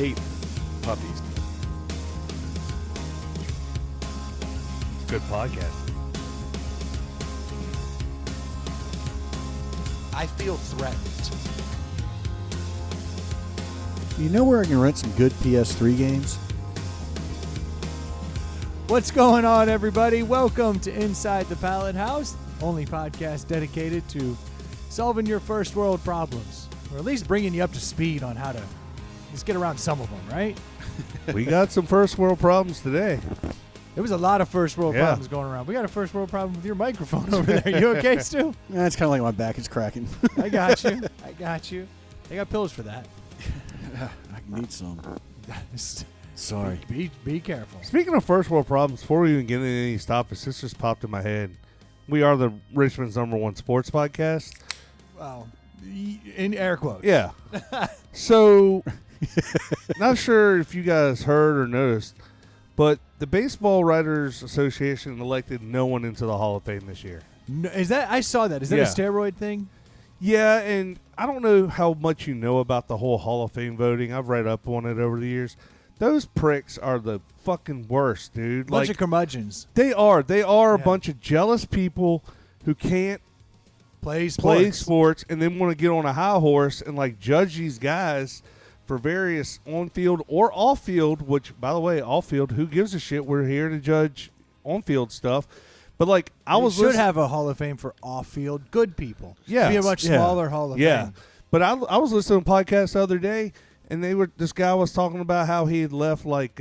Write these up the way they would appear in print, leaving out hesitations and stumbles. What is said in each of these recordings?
hate puppies. It's a good podcast. I feel threatened. You know where I can rent some good PS3 games? What's going on, everybody? Welcome to Inside the Pallet House, only podcast dedicated to solving your first world problems, or at least bringing you up to speed on how to just get around some of them, right? We got some first world problems today. There was a lot of first world problems going around. We got a first world problem with your microphone over there. You okay, Stu? Yeah, it's kind of like my back is cracking. I got you. I got you. They got pills for that. I need some. Sorry. Be careful. Speaking of first world problems, before we even get into any topics, this just popped in my head. We are the Richmond's #1 sports podcast. Wow. In air quotes. Yeah. So, not sure if you guys heard or noticed, but the Baseball Writers Association elected no one into the Hall of Fame this year. No, I saw that. Is that a steroid thing? Yeah, and I don't know how much you know about the whole Hall of Fame voting. I've read up on it over the years. Those pricks are the fucking worst, dude. Bunch of curmudgeons. They are. They are a bunch of jealous people who can't play sports and then want to get on a high horse and like judge these guys for various on-field or off-field, which, by the way, off-field, who gives a shit? We're here to judge on-field stuff. But, like, we should have a Hall of Fame for off-field good people. Yeah. Be a much smaller Hall of Fame. Yeah. But I was listening to a podcast the other day, and this guy was talking about how he had left, like,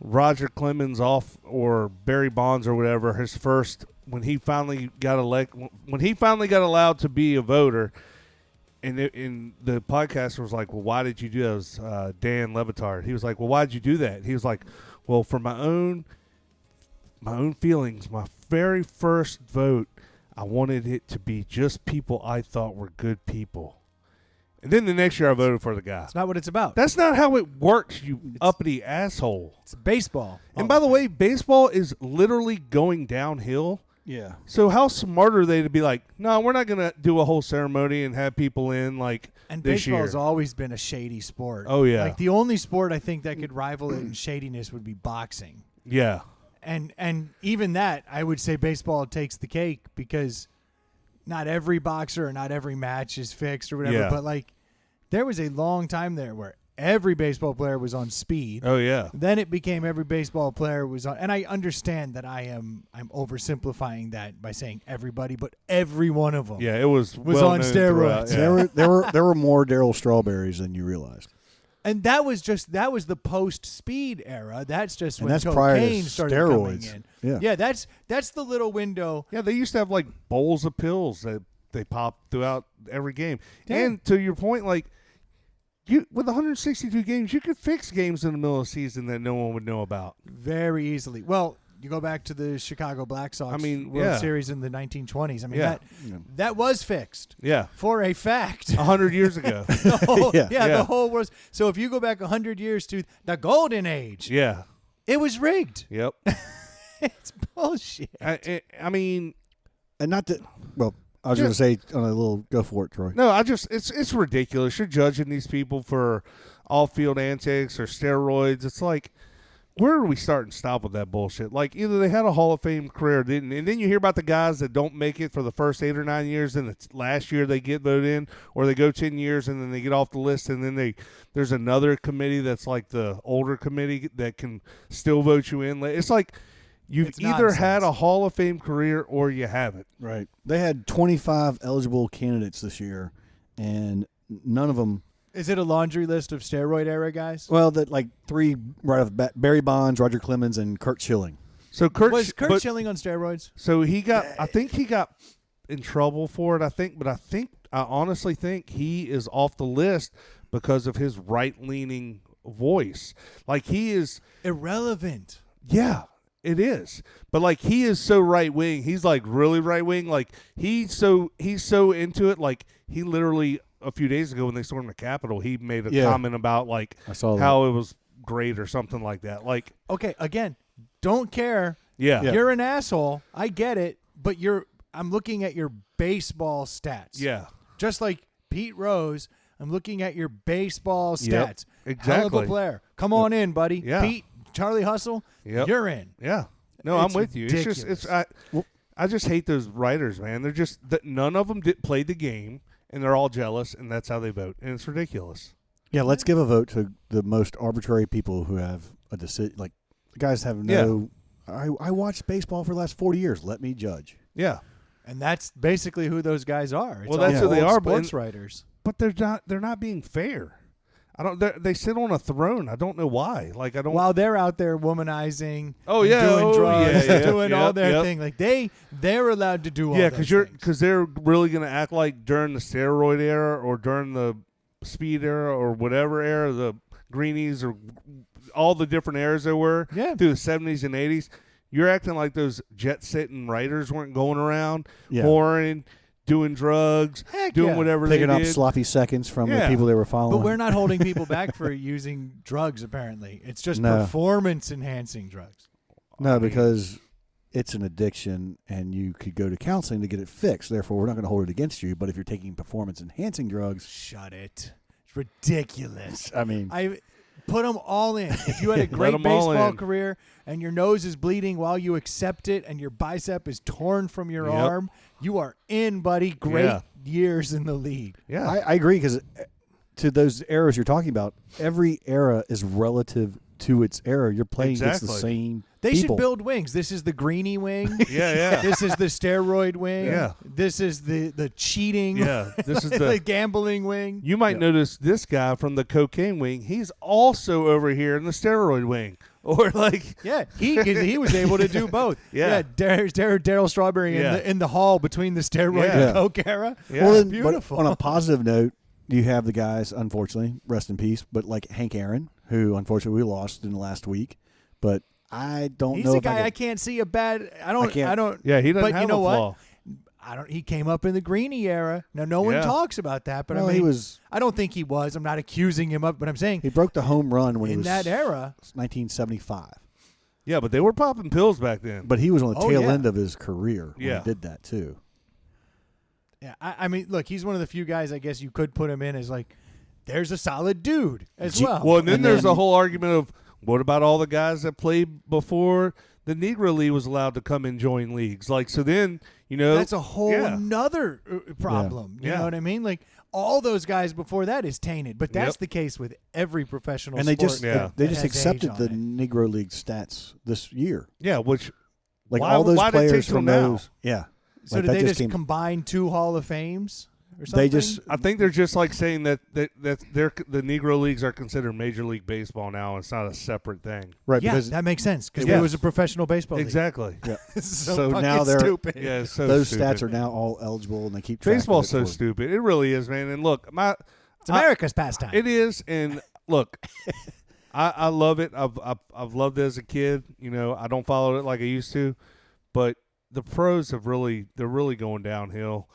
Roger Clemens off, or Barry Bonds or whatever, his first, when he finally got allowed to be a voter. And the podcaster was like, well, why did you do that? It was Dan Levitard. He was like, well, why did you do that? He was like, well, for my own feelings, my very first vote, I wanted it to be just people I thought were good people. And then the next year I voted for the guy. That's not what it's about. That's not how it works, you uppity asshole. It's baseball. And by the way, baseball is literally going downhill. Yeah. So how smart are they to be like, no, we're not going to do a whole ceremony and have people in like and this year. And baseball's always been a shady sport. Oh, yeah. Like the only sport I think that could rival it in shadiness would be boxing. Yeah. And even that, I would say baseball takes the cake because not every boxer or not every match is fixed or whatever. Yeah. But like there was a long time there where every baseball player was on speed. Oh, yeah. Then it became every baseball player was on. And I understand that I'm oversimplifying that by saying everybody, but every one of them. Yeah, it was on steroids. Yeah. There were more Darryl Strawberries than you realized. And that was the post-speed era. That's just when that's prior to cocaine started steroids. coming in. Yeah, that's the little window. Yeah, they used to have like bowls of pills that they popped throughout every game. Yeah. And to your point, like with 162 games, you could fix games in the middle of the season that no one would know about very easily. Well, you go back to the Chicago Black Sox World Series in the 1920s. I mean, that was fixed. Yeah. For a fact. 100 years ago. The whole world. So if you go back 100 years to the golden age, it was rigged. Yep. It's bullshit. I mean, and not that. Well, I was going to say on a little. Go for it, Troy. No, it's ridiculous. You're judging these people for off-field antics or steroids. It's like, where do we start and stop with that bullshit? Like, either they had a Hall of Fame career, didn't, and then you hear about the guys that don't make it for the first 8 or 9 years, and it's last year they get voted in, or they go 10 years and then they get off the list, and then there's another committee that's like the older committee that can still vote you in. It's like you've either had a Hall of Fame career or you haven't. Right. They had 25 eligible candidates this year, and none of them. Is it a laundry list of steroid era guys? Well, that like 3 right off the bat: Barry Bonds, Roger Clemens, and Kurt Schilling. So was Kurt Schilling on steroids? So I think he got in trouble for it. I honestly think he is off the list because of his right-leaning voice. Like, he is irrelevant. Yeah, it is. But like, he is so right-wing. He's like really right-wing. Like, he's so into it. Like, he literally, a few days ago when they stormed the Capitol, he made a comment about like how it was great or something like that. Like, okay, again, don't care. Yeah. You're an asshole. I get it, but I'm looking at your baseball stats. Yeah. Just like Pete Rose, I'm looking at your baseball stats. Yep, exactly. Hell of a player. Come on in, buddy. Yeah. Pete, Charlie Hustle, you're in. Yeah. No, It's I'm with you. ridiculous. It's just I just hate those writers, man. They're just none of them played the game, and they're all jealous, and that's how they vote, and it's ridiculous. Yeah, let's give a vote to the most arbitrary people who have a decision. Like, the guys have no. I watched baseball for the last 40 years. Let me judge. Yeah. And that's basically who those guys are. It's Well, all that's who they old are, sports writers. But they're not being fair. They sit on a throne. I don't know why. Like, I don't. While they're out there womanizing, Oh, and yeah. doing Oh, drugs, yeah, and doing all yep, their yep. thing, like they're allowed to do all. Yeah, because because they're really going to act like during the steroid era or during the speed era or whatever era, the greenies or all the different eras there were through the 70s and 80s. You're acting like those jet-setting writers weren't going around, whoring, doing drugs, doing whatever Picking they up did. sloppy seconds from the people they were following. But we're not holding people back for using drugs, apparently. It's just No. performance-enhancing drugs. No, because it's an addiction, and you could go to counseling to get it fixed. Therefore, we're not going to hold it against you. But if you're taking performance-enhancing drugs, Shut it. It's ridiculous. I mean, I put them all in. If you had a Let great 'em all baseball in. career and your nose is bleeding while you accept it and your bicep is torn from your arm, you are in, buddy. Great years in the league. Yeah. I agree, because to those eras you're talking about, every era is relative to its era. You're playing against the Exactly. same They people. should build wings. This is the greenie wing. yeah. This is the steroid wing. Yeah. This is the cheating. Yeah. This is the the. gambling wing. You might notice this guy from the cocaine wing. He's also over here in the steroid wing, or like. Yeah, he was able to do both. Yeah. Daryl Strawberry in the hall between the steroid and coke era. Yeah. Well, then, Beautiful. But on a positive note, you have the guys, unfortunately, rest in peace, but like Hank Aaron, who unfortunately we lost in the last week. But I don't He's know a if guy I could, can't see a bad. I don't. Yeah, he doesn't But have you know a what? flaw. He came up in the Greenie era. Now no one Yeah. talks about that, but Well, I mean, he was. I don't think he was. I'm not accusing him of, but I'm saying He broke the home run when he in was that era. 1975. Yeah, but they were popping pills back then. But he was on the Oh, tail yeah. end of his career when Yeah. he did that too. Yeah, I mean, look, he's one of the few guys. I guess you could put him in as like, there's a solid dude as well. Well, and then And there's then- a whole argument of what about all the guys that played before the Negro League was allowed to come and join leagues? Like, so then, That's a whole Yeah. nother problem. You know what I mean? Like all those guys before that is tainted, but that's Yep. the case with every professional And they sport. just Yeah. they that just has accepted age the on it. Negro League stats this year. Yeah, which Like Why- all those why did it take players till from now? those. Yeah. So Like, did that they just came- combine two Hall of Fames or something? They just I think they're just like saying that the Negro Leagues are considered Major League Baseball now. It's not a separate thing. right yeah, because that makes sense because Yeah. it was a professional baseball league. Exactly. yeah. This is So so, now fucking they're- stupid. Yeah, it's so those stupid. stats are now all eligible and they keep track Baseball's of so it for- stupid. It really is, man. And look, It's America's pastime. it is. And look, I love it. I've loved it as a kid. I don't follow it like I used to, but the pros they're really going downhill.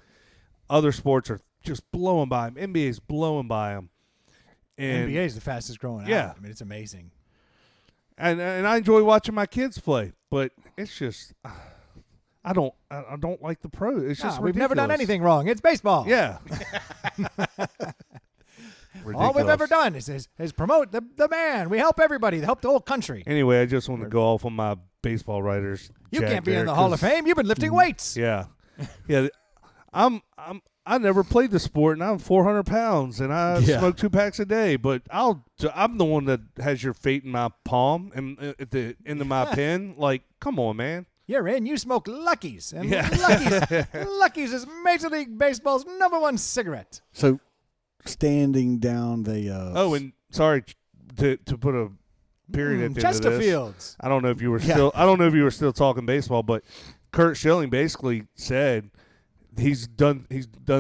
Other sports are just blowing by them. NBA's blowing by them. And NBA is the fastest growing. Yeah. out. I mean it's amazing. and I enjoy watching my kids play, but it's just I don't like the pros. It's just we've never done ridiculous. anything wrong. It's baseball. Yeah. All we've Ridiculous. ever done is promote the man. We help everybody. Help the whole country. Anyway, I just want to go off on my baseball writers. You Jack can't be in there, the Hall of 'cause- Fame. You've been lifting weights. Yeah, yeah. I never played the sport, and I'm 400 pounds, and I Yeah. smoke 2 packs a day. But I'm the one that has your fate in my palm and at the end of my pen. Like, come on, man. You're in. You smoke Luckies, and Yeah. Luckies is Major League Baseball's #1 cigarette. So standing down the Oh, and sorry to put a period at the end of this. Chesterfields. I don't know if you were still talking baseball, but Kurt Schilling basically said he's done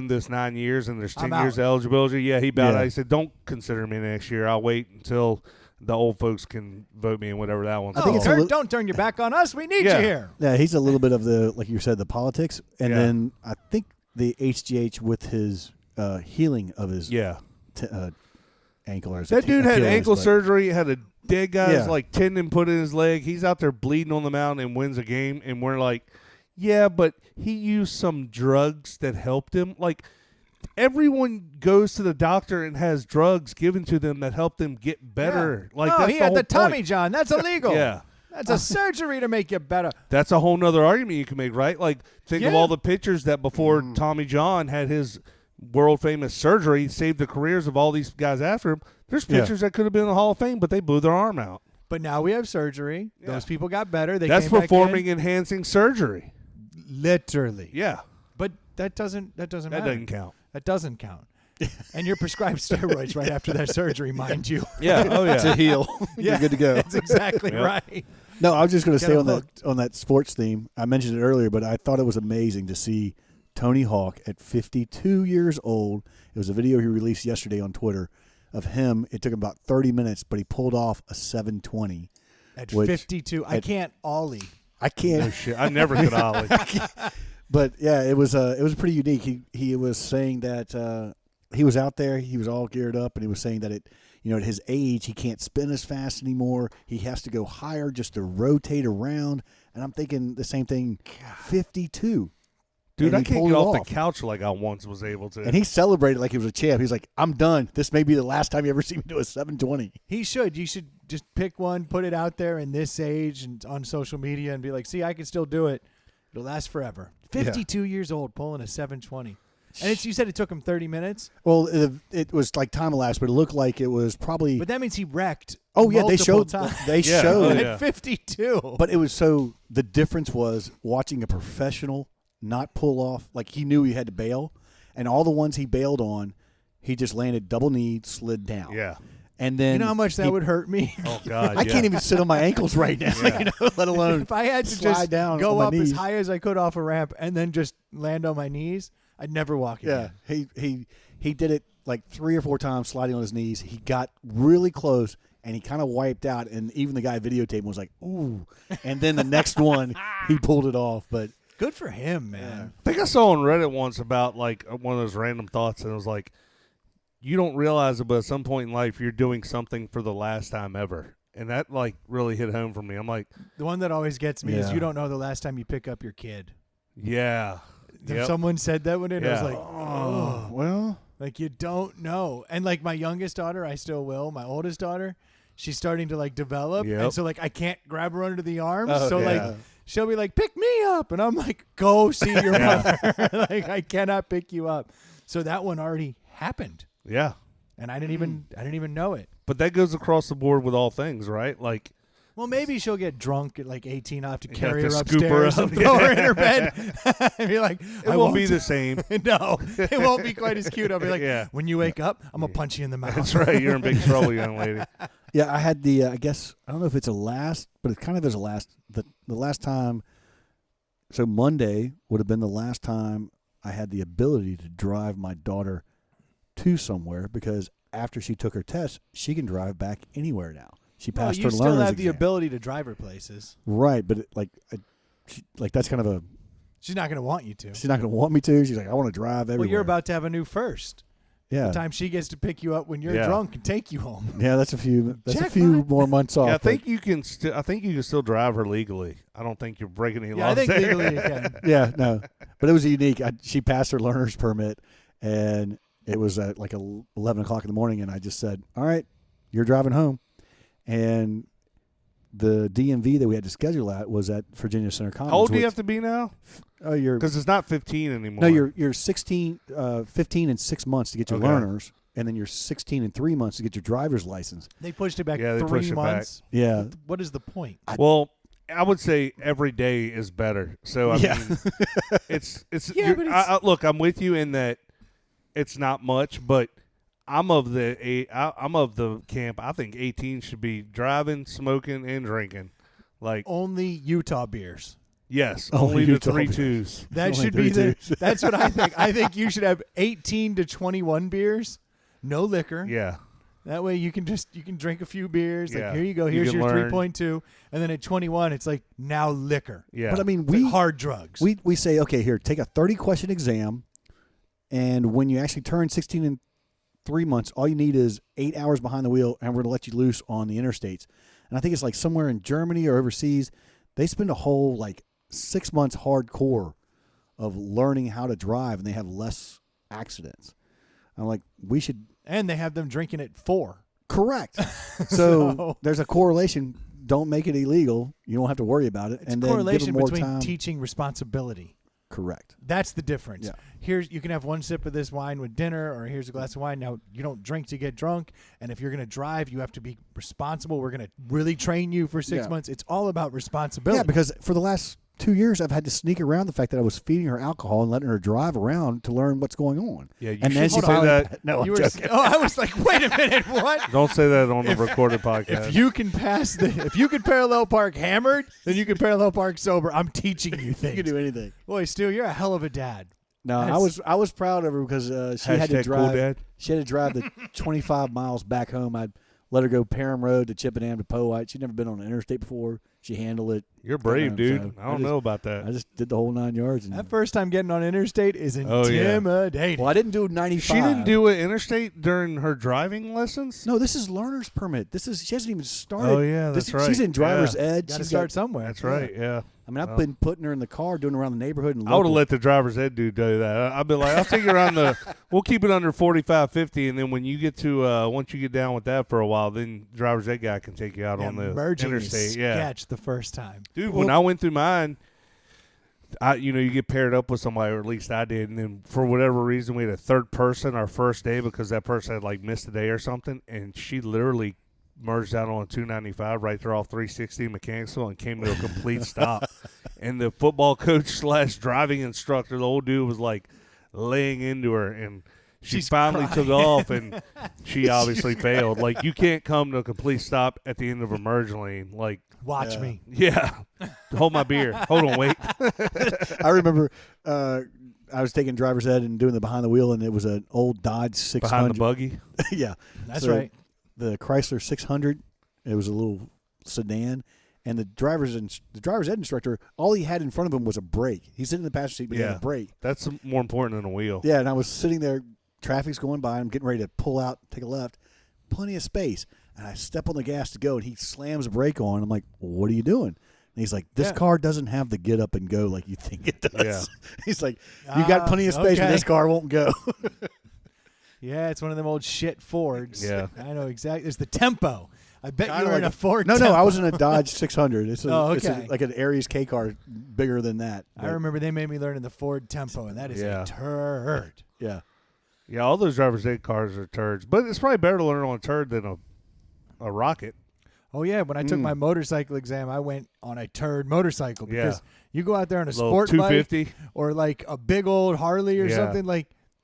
this 9 years and there's 10 I'm years out. of eligibility. Yeah, he bowed Yeah. out. He said, "Don't consider me next year. I'll wait until the old folks can vote me and whatever that one's I think called." it's a Kurt, little- don't turn your back on us. We need Yeah. you here. yeah, he's a little bit of the, like you said, the politics, and Yeah. then I think the HGH with his healing of his Yeah, ankle. Or his that dude had Achilles, ankle but- surgery. Had a dead guy's Yeah. like tendon put in his leg. He's out there bleeding on the mountain and wins a game. And we're like, yeah, but he used some drugs that helped him. Like, everyone goes to the doctor and has drugs given to them that help them get better. Yeah. Like no, that's he the had whole the Tommy point. John. That's illegal. Yeah. That's a surgery to make you better. That's a whole nother argument you can make, right? Like, think of Yeah. all the pictures that before Tommy John had his world famous surgery, saved the careers of all these guys after him. There's pictures that could have been in the Hall of Fame, but they blew their arm out. But now we have surgery. Yeah. Those people got better. They That's came back performing in. enhancing surgery. Literally. Yeah. But that doesn't That matter. doesn't count. That doesn't count. And you're prescribed steroids right after that surgery, mind you. Yeah. Oh, yeah. To heal. You're good to go. That's exactly Yep. right. No, I was just going to Get stay him hooked. on that sports theme. I mentioned it earlier, but I thought it was amazing to see Tony Hawk at 52 years old. It was a video he released yesterday on Twitter of him. It took him about 30 minutes, but he pulled off a 720. At Which- 52, I can't ollie. I No can't. shit. I never could ollie. But yeah, it was pretty unique. He was saying that he was out there, he was all geared up, and he was saying that at his age he can't spin as fast anymore. He has to go higher just to rotate around. And I'm thinking the same thing. 52, Dude, and I he can't pulled get it off off. the couch like I once was able to. and he celebrated like he was a champ. He's like, "I'm done. This may be the last time you ever see me do a 720." He should. You should just pick one, put it out there in this age and on social media and be like, see, I can still do it. It'll last forever. 52 years old pulling a 720. And you said it took him 30 minutes? Well, it was like time elapsed, but it looked like it was probably. But that means he wrecked Oh yeah, they multiple showed. times. They Yeah. showed. Oh, it. yeah. At 52. But it was so the difference was watching a professional not pull off, like he knew he had to bail, and all the ones he bailed on, he just landed double knee, slid down. Yeah. And then You know how much that would hurt me? Oh, God. I can't even sit on my ankles right now, Yeah. let alone If I had to slide just down go on my up knees. as high as I could off a ramp and then just land on my knees, I'd never walk Yeah, again. he did it like 3 or 4 times, sliding on his knees. He got really close, and he kind of wiped out. And even the guy videotaping was like, "Ooh!" And then the next one, he pulled it off. But Good for him, man. I think I saw on Reddit once about like one of those random thoughts, and it was like, you don't realize it, but at some point in life, you're doing something for the last time ever. And that like really hit home for me. I'm like, The one that always gets me is Yeah. you don't know the last time you pick up your kid. yeah. Yep. Someone said that one, and I was Yeah. like, oh. well, Like, you don't know. And, like, my youngest daughter, I still will. My oldest daughter, she's starting to, like, develop. Yep. And so, like, I can't grab her under the arms. Oh, so, yeah. like, she'll be like, pick me up. And I'm like, go see your Yeah. mother. Like, I cannot pick you up. So that one already happened. Yeah. And I didn't even know it. But that goes across the board with all things, right? Like, Well, maybe she'll get drunk at like 18. I'll have to You carry have her to scoop her upstairs up. and throw her in her bed. And be like, it won't be the same. No, it won't be quite as cute. I'll be like, Yeah. when you wake up, I'm going to punch you in the mouth. That's right. You're in big trouble, young lady. yeah, I had the. I guess I don't know if it's a last, but it kind of is a last. The last time. So Monday would have been the last time I had the ability to drive my daughter to somewhere, because after she took her test, she can drive back anywhere now. She Well, passed you her still learner's have the exam. ability to drive her places. Right, but that's kind of a. She's not going to want you to. She's not going to want me to. She's like, I want to drive everywhere. Well, you're about to have a new first. yeah, The time she gets to pick you up when you're Yeah. drunk and take you home. yeah. That's a few Checkmate. more months off. Yeah, I but- think you can. I think you can still drive her legally. I don't think you're breaking any Yeah, I laws think there. legally you can. Yeah, no, but it was unique. She passed her learner's permit, and it was at like 11 o'clock in the morning, and I just said, "All right, you're driving home," and the DMV that we had to schedule at was at Virginia Center Commons. How old do you which- have to be now? Oh, you're Because it's not 15 anymore. no, you're 16, 15 and 6 months to get your Okay. learners, and then you're 16 and 3 months to get your driver's license. They pushed it back Yeah, they 3 pushed it back. months. Yeah, What is the point? Well, I would say every day is better. So I Yeah. mean, it's Yeah, you're- but it's- look. I'm with you in that it's not much, but I'm of the camp. I think 18 should be driving, smoking, and drinking. Like Only Utah beers. yes, Only only the Utah 3 beers. 2s. That Only should be the. 32s. That's what I think. I think you should have 18 to 21 beers, no liquor. Yeah, That way you can drink a few beers. Yeah. Like, here you go. You Here's can your learn. 3.2, and then at 21, it's like now liquor. yeah. but I mean, It's like we hard drugs. we say, okay, here, take a 30-question exam, and when you actually turn 16 and 3 months, all you need is 8 hours behind the wheel, and we're going to let you loose on the interstates. And I think it's like somewhere in Germany or overseas, they spend a whole like 6 months hardcore of learning how to drive, and they have less accidents. I'm like, we should. And they have them drinking at 4. Correct. So there's a correlation. Don't make it illegal. You don't have to worry about it. It's and a then correlation give them more between time. teaching responsibility. Correct. That's the difference. Yeah. Here's you can have one sip of this wine with dinner, or here's a glass of wine. Now, you don't drink to get drunk, and if you're going to drive, you have to be responsible. We're going to really train you for 6 months. It's all about responsibility. Yeah, because for the last 2 years, I've had to sneak around the fact that I was feeding her alcohol and letting her drive around to learn what's going on. Yeah, you and should then she say finally, that. No, you I'm were, joking. I was like, wait a minute, what? Don't say that on the recorded podcast. If you can if you can parallel park hammered, then you can parallel park sober. I'm teaching you things. You can do anything. Boy, Stu, you're a hell of a dad. No, I was proud of her because she had to Hashtag drive. cool dad. She had to drive the 25 miles back home. I'd let her go Parham Road to Chippenham to Powhite. She'd never been on an interstate before. She handled it. You're brave, dude. So I don't know about that. I just did the whole 9 yards. And, That first time getting on interstate is Oh, yeah. intimidating. well, I didn't do 95. She didn't do an interstate during her driving lessons? No, this is learner's permit. She hasn't even started. Oh, yeah, that's right. She's in driver's Yeah. ed. Got to She's start got- somewhere. That's right, yeah. I mean, I've been putting her in the car, doing around the neighborhood. And I would have local. let the driver's ed dude do that. I'd be like, I'll take you around we'll keep it under 45, 50, and then when you get to, once you get down with that for a while, then driver's ed guy can take you out on the merging interstate. Yeah. sketch the first time. Dude, when I went through mine, you get paired up with somebody, or at least I did, and then for whatever reason, we had a third person our first day because that person had missed a day or something, and she literally merged out on 295 right there off 360 Mechanicsville and came to a complete stop. And the football coach / driving instructor, the old dude, was laying into her, and she She's finally crying. took off, and she obviously failed. You can't come to a complete stop at the end of a merge lane. Watch me. Yeah. Hold my beer. Hold on, wait. I remember I was taking driver's ed and doing the behind the wheel, and it was an old Dodge 600. Behind the buggy. Yeah. That's So right. The Chrysler 600. It was a little sedan, and the driver's ed instructor, all he had in front of him was a brake. He's sitting in the passenger seat, but he had Yeah. a brake. That's more important than a wheel. Yeah, and I was sitting there, traffic's going by, I'm getting ready to pull out, take a left, plenty of space, and I step on the gas to go, and he slams the brake on. I'm like, well, what are you doing? And he's like, this car doesn't have the get up and go like you think it does. Yeah. He's like, you got plenty of space, but okay. this car won't go. Yeah, it's one of them old shit Fords. Yeah. I know exactly. It's the Tempo. I bet Kinda you were like in a Ford No, Tempo. I was in a Dodge 600. It's okay. like an Aries K car, bigger than that. I remember they made me learn in the Ford Tempo, and that is Yeah. a turd. Yeah. Yeah, all those driver's ed cars are turds. But it's probably better to learn on a turd than a rocket. Oh, yeah. When I took my motorcycle exam, I went on a turd motorcycle because you go out there on a Little sport bike 250. or a big old Harley or Yeah. something,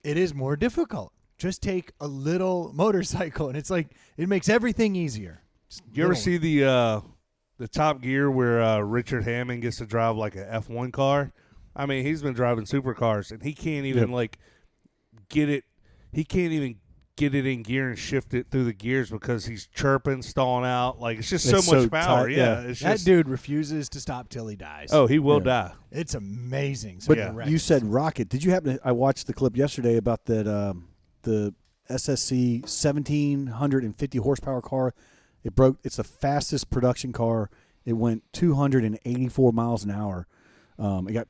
it is more difficult. Just take a little motorcycle, and it's it makes everything easier. Just You ever little. see the Top Gear where Richard Hammond gets to drive a F1 car? I mean, he's been driving supercars, and he can't even get it. He can't even get it in gear and shift it through the gears because he's chirping, stalling out. It's just It's so much so power. tight, Yeah, yeah. it's That just. dude refuses to stop till he dies. Oh, he will Yeah. die. It's amazing. But So you said rocket. Did you happen to? I watched the clip yesterday about that the SSC 1750 horsepower car. It broke. It's the fastest production car. It went 284 miles an hour. It got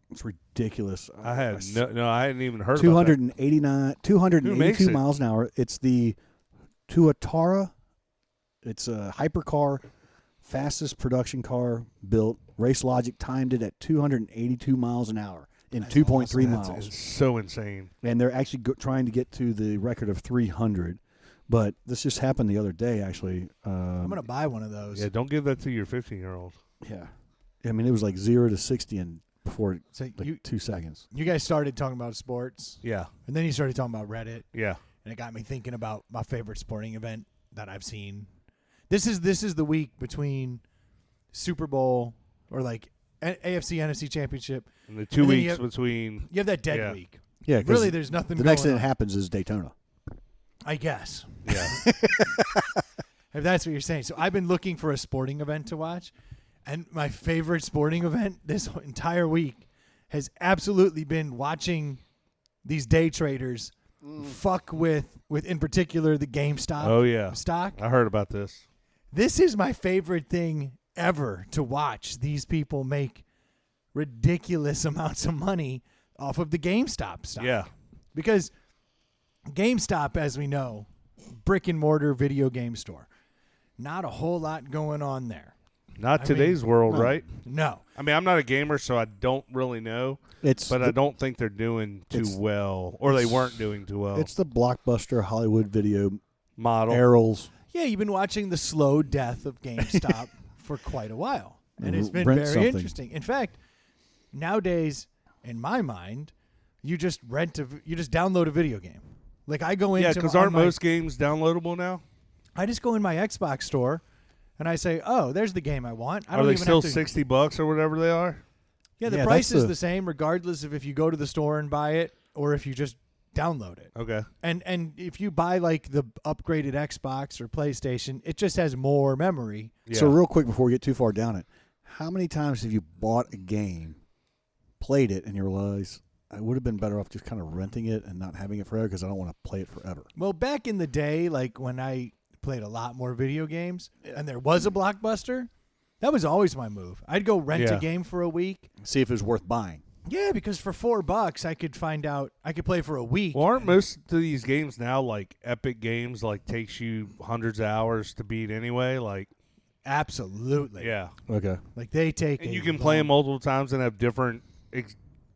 it's ridiculous. I hadn't even heard about 282 it? miles an hour. It's the Tuatara. It's a hypercar, fastest production car built. Race Logic timed it at 282 miles an hour in 2.3 that. miles. It's so insane. And they're actually trying to get to the record of 300. But this just happened the other day, actually. I'm going to buy one of those. Yeah, don't give that to your 15-year-old. Yeah. I mean, it was 0 to 60 in before So 2 seconds. You guys started talking about sports, Yeah, and then you started talking about Reddit, yeah. and it got me thinking about my favorite sporting event that I've seen. This is the week between Super Bowl or AFC NFC Championship. And the 2 And then weeks between. You have that dead Yeah. week. Yeah, 'cause Really, there's nothing. the next going thing that on. happens is Daytona. I guess. Yeah. If that's what you're saying. So I've been looking for a sporting event to watch, and my favorite sporting event this entire week has absolutely been watching these day traders fuck with in particular the GameStop Oh, yeah. stock. I heard about this. This is my favorite thing ever to watch these people make ridiculous amounts of money off of the GameStop stock. Yeah. Because GameStop, as we know, brick and mortar video game store. Not a whole lot going on there. Not today's world, no. right? No. I mean, I'm not a gamer, so I don't really know. But I don't think they're doing too well, or they weren't doing too well. It's the blockbuster Hollywood video model. Errol's. Yeah, you've been watching the slow death of GameStop for quite a while. And it's been Rent very something. interesting. In fact, nowadays, in my mind, you just download a video game. Like I go into Yeah, because aren't most games downloadable now? I just go in my Xbox store and I say, "Oh, there's the game I want." I don't Are they even still have to, $60 or whatever they are? Yeah, the Yeah, price that's is the- the same regardless of if you go to the store and buy it or if you just download it. Okay. And if you buy like the upgraded Xbox or PlayStation, it just has more memory. Yeah. So real quick before we get too far down it, how many times have you bought a game, played it, and you realize I would have been better off just kind of renting it and not having it forever because I don't want to play it forever? Well, back in the day, like when I played a lot more video games and there was a Blockbuster, that was always my move. I'd go rent a game for a week. See if it was worth buying. Yeah, because for $4 I could find out I could play for a week. Well, aren't most of these games now like epic games, like takes you hundreds of hours to beat anyway? Like, Absolutely. yeah. Okay. Like they take And a you can play them long- multiple times and have different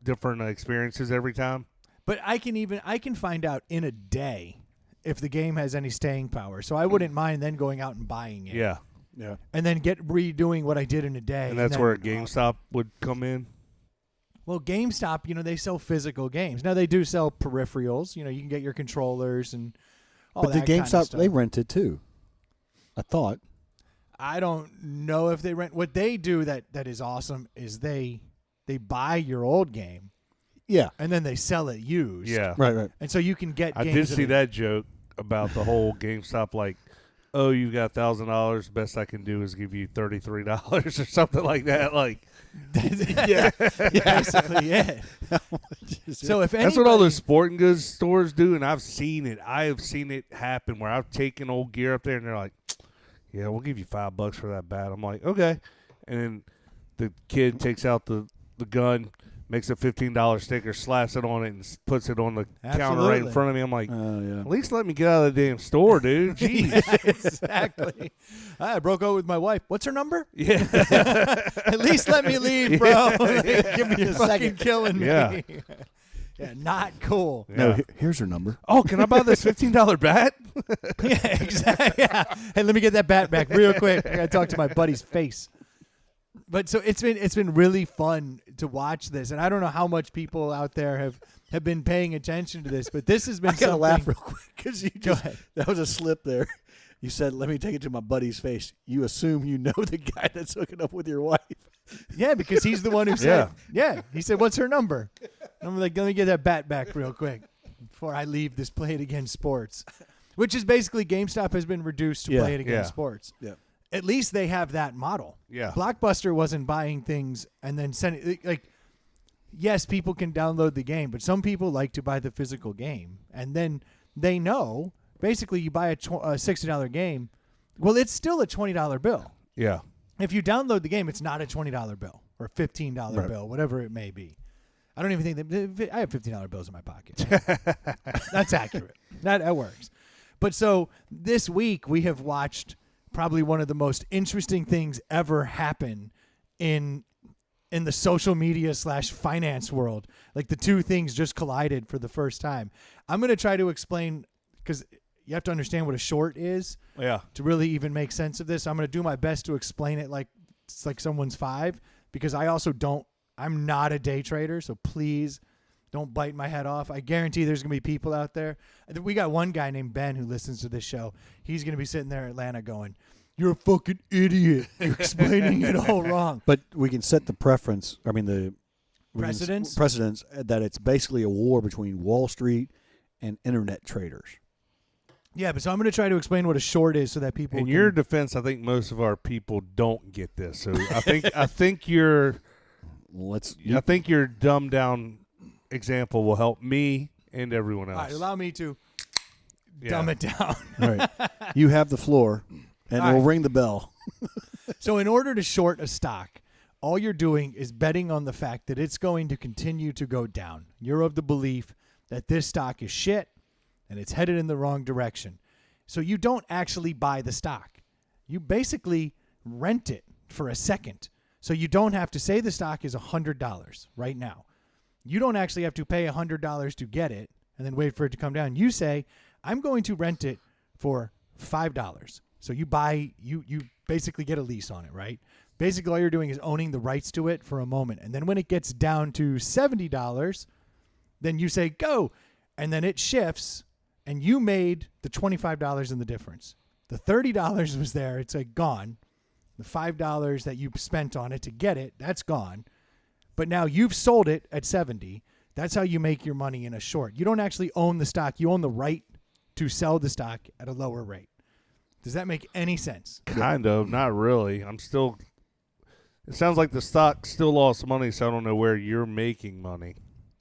experiences every time. But I can find out in a day if the game has any staying power. So I wouldn't mind then going out and buying it. Yeah. Yeah. And then redoing what I did in a day. And that's then- where a GameStop would come in. Well, GameStop, they sell physical games. Now they do sell peripherals. You can get your controllers and all But the that kind of GameStop, stuff. they rented too. I thought. I don't know if they rent. What they do that is awesome is they buy your old game Yeah. and then they sell it used. Yeah. Right. And so you can get I games did see that joke about the whole GameStop, like, oh, you got $1,000. Best I can do is give you $33 or something like that. Like, yeah. Basically it. So if that's what all anybody- those sporting goods stores do, and I've seen it. I have seen it happen where I've taken old gear up there, and they're like, yeah, we'll give you $5 for that bat. I'm like, okay. And then the kid takes out the gun, makes a $15 sticker, slaps it on it, and puts it on the counter right in Absolutely. front of me. I'm like, Yeah. at least let me get out of the damn store, dude. Jeez. Yeah, exactly. I broke up with my wife. What's her number? Yeah. At least let me leave, bro. Give me a fucking second. killing me. Yeah. Yeah, not cool. No, Yeah. here's her number. Oh, can I buy this $15 bat? Yeah, exactly. Yeah. Hey, let me get that bat back real quick. I gotta talk to my buddy's face. But so it's been really fun to watch this, and I don't know how much people out there have been paying attention to this, but this has been I gotta something. laugh real quick because Go ahead. that was a slip there. You said, "Let me take it to my buddy's face." You assume you know the guy that's hooking up with your wife. Yeah, because he's the one who said, yeah. He said, "What's her number?" And I'm like, "Let me get that bat back real quick before I leave this Play It Again Sports," which is basically GameStop has been reduced to Yeah, Play It Again yeah. Sports. Yeah. At least they have that model. Yeah. Blockbuster wasn't buying things and then sending like. Yes, people can download the game, but some people like to buy the physical game, and then they know basically you buy a $60 game. Well, it's still a $20 bill. Yeah. If you download the game, it's not a $20 bill or a $15 Right. bill, whatever it may be. I don't even think that I have $15 bills in my pocket. That's accurate. That works. But so this week we have watched probably one of the most interesting things ever happen in the social media / finance world. Like the two things just collided for the first time. I'm going to try to explain because you have to understand what a short is Yeah. to really even make sense of this. I'm going to do my best to explain it like it's like someone's five because I'm not a day trader, so please don't bite my head off. I guarantee there's going to be people out there. We got one guy named Ben who listens to this show. He's going to be sitting there in Atlanta going, "You're a fucking idiot. You're explaining it all wrong." But we can set the preference. I mean Precedence? Precedence that it's basically a war between Wall Street and internet traders. Yeah, but so I'm going to try to explain what a short is so that people In can, your defense, I think most of our people don't get this. So I think your dumbed down example will help me and everyone all else. right, allow me to Yeah. dumb it down. All right. You have the floor, and All we'll right. ring the bell. So in order to short a stock, all you're doing is betting on the fact that it's going to continue to go down. You're of the belief that this stock is shit and it's headed in the wrong direction. So you don't actually buy the stock. You basically rent it for a second. So you don't have to say the stock is $100 right now. You don't actually have to pay $100 to get it and then wait for it to come down. You say, I'm going to rent it for $5. So you buy, you basically get a lease on it, right? Basically, all you're doing is owning the rights to it for a moment. And then when it gets down to $70, then you say, go. And then it shifts, and you made the $25 in the difference. The $30 was there. It's like gone. The $5 that you spent on it to get it, that's gone. But now you've sold it at 70. That's how you make your money in a short. You don't actually own the stock. You own the right to sell the stock at a lower rate. Does that make any sense? Kind of. Not really. It sounds like the stock still lost money, so I don't know where you're making money.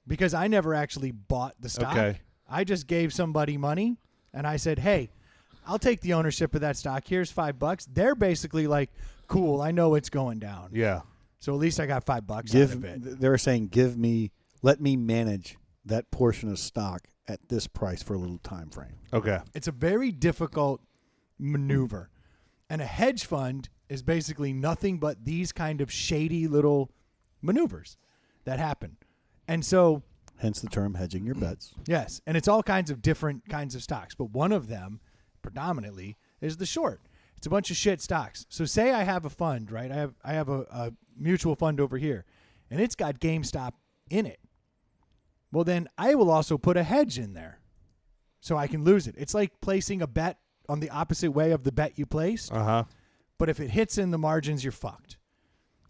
Because I never actually bought the stock. Okay. I just gave somebody money, and I said, hey, I'll take the ownership of that stock. Here's $5. They're basically like, cool, I know it's going down. Yeah. So at least I got $5 out of it. They were saying, let me manage that portion of stock at this price for a little time frame. Okay. It's a very difficult maneuver. And a hedge fund is basically nothing but these kind of shady little maneuvers that happen. And so, hence the term hedging your bets. yes, and it's all kinds of different kinds of stocks, but one of them predominantly is the short. It's a bunch of shit stocks. So say I have a fund, right? I have a mutual fund over here, and it's got GameStop in it. Well, then I will also put a hedge in there so I can lose it. It's like placing a bet on the opposite way of the bet you placed. Uh-huh. But if it hits in the margins, you're fucked.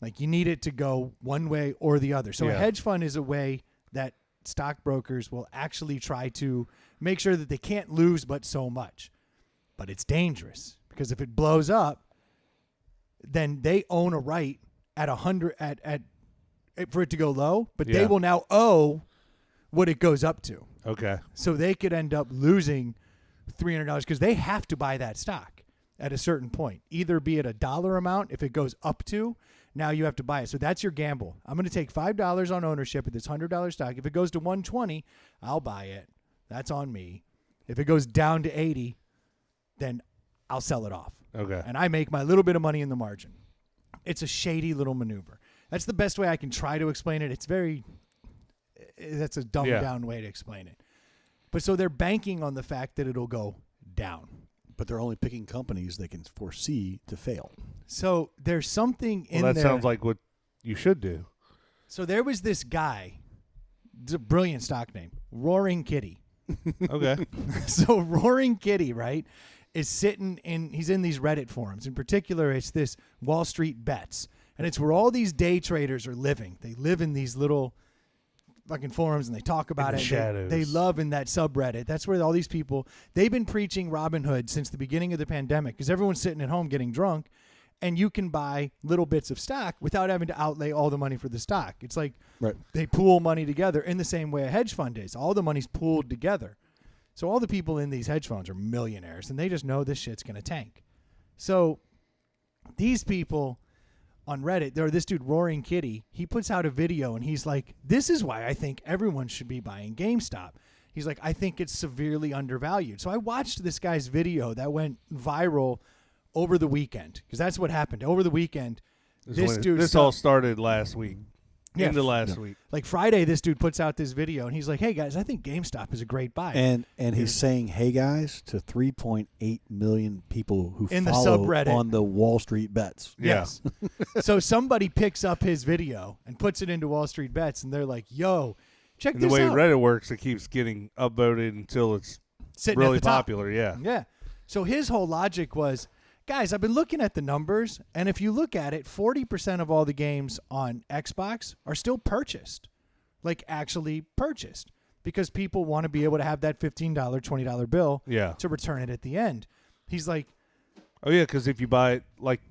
Like you need it to go one way or the other. So a hedge fund is a way that stockbrokers will actually try to make sure that they can't lose but so much. But it's dangerous because if it blows up, then they own a right at 100 at for it to go low, but they will now owe what it goes up to. Okay. So they could end up losing $300 because they have to buy that stock at a certain point, either be it a dollar amount. If it goes up to, now you have to buy it. So that's your gamble. I'm going to take $5 on ownership of this $100 stock. If it goes to 120, I'll buy it. That's on me. If it goes down to 80, then I'll sell it off. Okay. And I make my little bit of money in the margin. It's a shady little maneuver. That's the best way I can try to explain it. That's a dumbed down way to explain it. But so they're banking on the fact that it'll go down. But they're only picking companies they can foresee to fail. So there's something in there. there. That sounds like what you should do. So there was this guy, it's a brilliant stock name, Roaring Kitty. Okay. So Roaring Kitty, right, is he's in these Reddit forums. In particular, it's this Wall Street Bets. And it's where all these day traders are living. They live in these little fucking forums and they talk about it. Shadows. They love in that subreddit. That's where all these people, they've been preaching Robinhood since the beginning of the pandemic because everyone's sitting at home getting drunk and you can buy little bits of stock without having to outlay all the money for the stock. It's like they pool money together in the same way a hedge fund is. All the money's pooled together. So all the people in these hedge funds are millionaires and they just know this shit's going to tank. So these people on Reddit, this dude Roaring Kitty, he puts out a video and he's like, this is why I think everyone should be buying GameStop. He's like, I think it's severely undervalued. So I watched this guy's video that went viral over the weekend because that's what happened. Over the weekend, This all started last week. Yeah, into last week. Like Friday, this dude puts out this video and he's like, hey guys, I think GameStop is a great buy. And he's saying, hey guys, to 3.8 million people who in follow the subreddit on the Wall Street Bets. Yes. So somebody picks up his video and puts it into Wall Street Bets and they're like, yo, check And this the way out. Reddit works, it keeps getting upvoted until it's Sitting really at the top. popular. Yeah. Yeah. So his whole logic was, guys, I've been looking at the numbers, and if you look at it, 40% of all the games on Xbox are still purchased, like actually purchased, because people want to be able to have that $15, $20 bill to return it at the end. He's like, oh, yeah, because if you buy it, like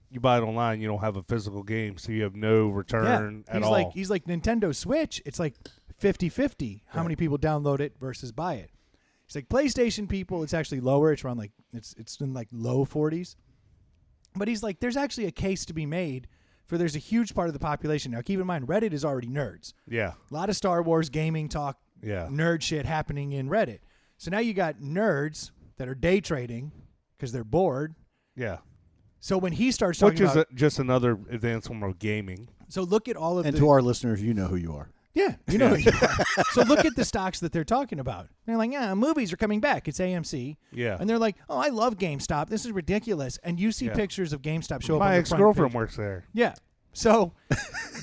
you buy it online, you don't have a physical game, so you have no return at all. He's like Nintendo Switch, it's like 50-50 how many people download it versus buy it. It's like PlayStation people, it's actually lower. It's around like it's in like low 40s. But he's like, there's actually a case to be made for there's a huge part of the population. Now, keep in mind, Reddit is already nerds. Yeah. A lot of Star Wars gaming talk, Yeah. nerd shit happening in Reddit. So now you got nerds that are day trading because they're bored. Yeah. So when he starts talking Which is about, just another advanced form of gaming. so look at all of And the, to our listeners, you know who you are. yeah, you know. So look at the stocks that they're talking about. They're like, yeah, movies are coming back. It's AMC. Yeah. And they're like, oh, I love GameStop. This is ridiculous. And you see Yeah. pictures of GameStop show up My on the front ex-girlfriend page. works there. Yeah. So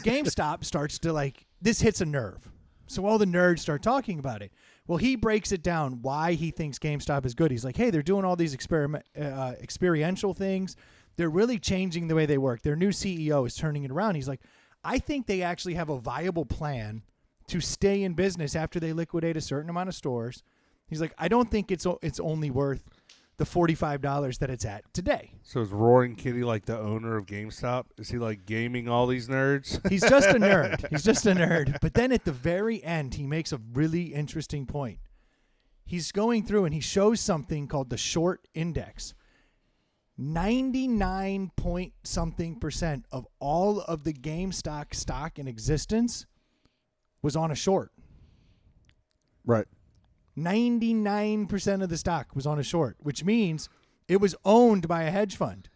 GameStop starts to like, this hits a nerve. So all the nerds start talking about it. Well, he breaks it down why he thinks GameStop is good. He's like, hey, they're doing all these experiential things. They're really changing the way they work. Their new CEO is turning it around. He's like, I think they actually have a viable plan to stay in business after they liquidate a certain amount of stores. He's like, I don't think it's only worth the $45 that it's at today. So is Roaring Kitty like the owner of GameStop? Is he like gaming all these nerds? He's just a nerd. He's just a nerd. But then at the very end, he makes a really interesting point. He's going through and he shows something called the short index. 99 point something % of all of the GameStop stock in existence was on a short. Right. 99% of the stock was on a short, which means it was owned by a hedge fund.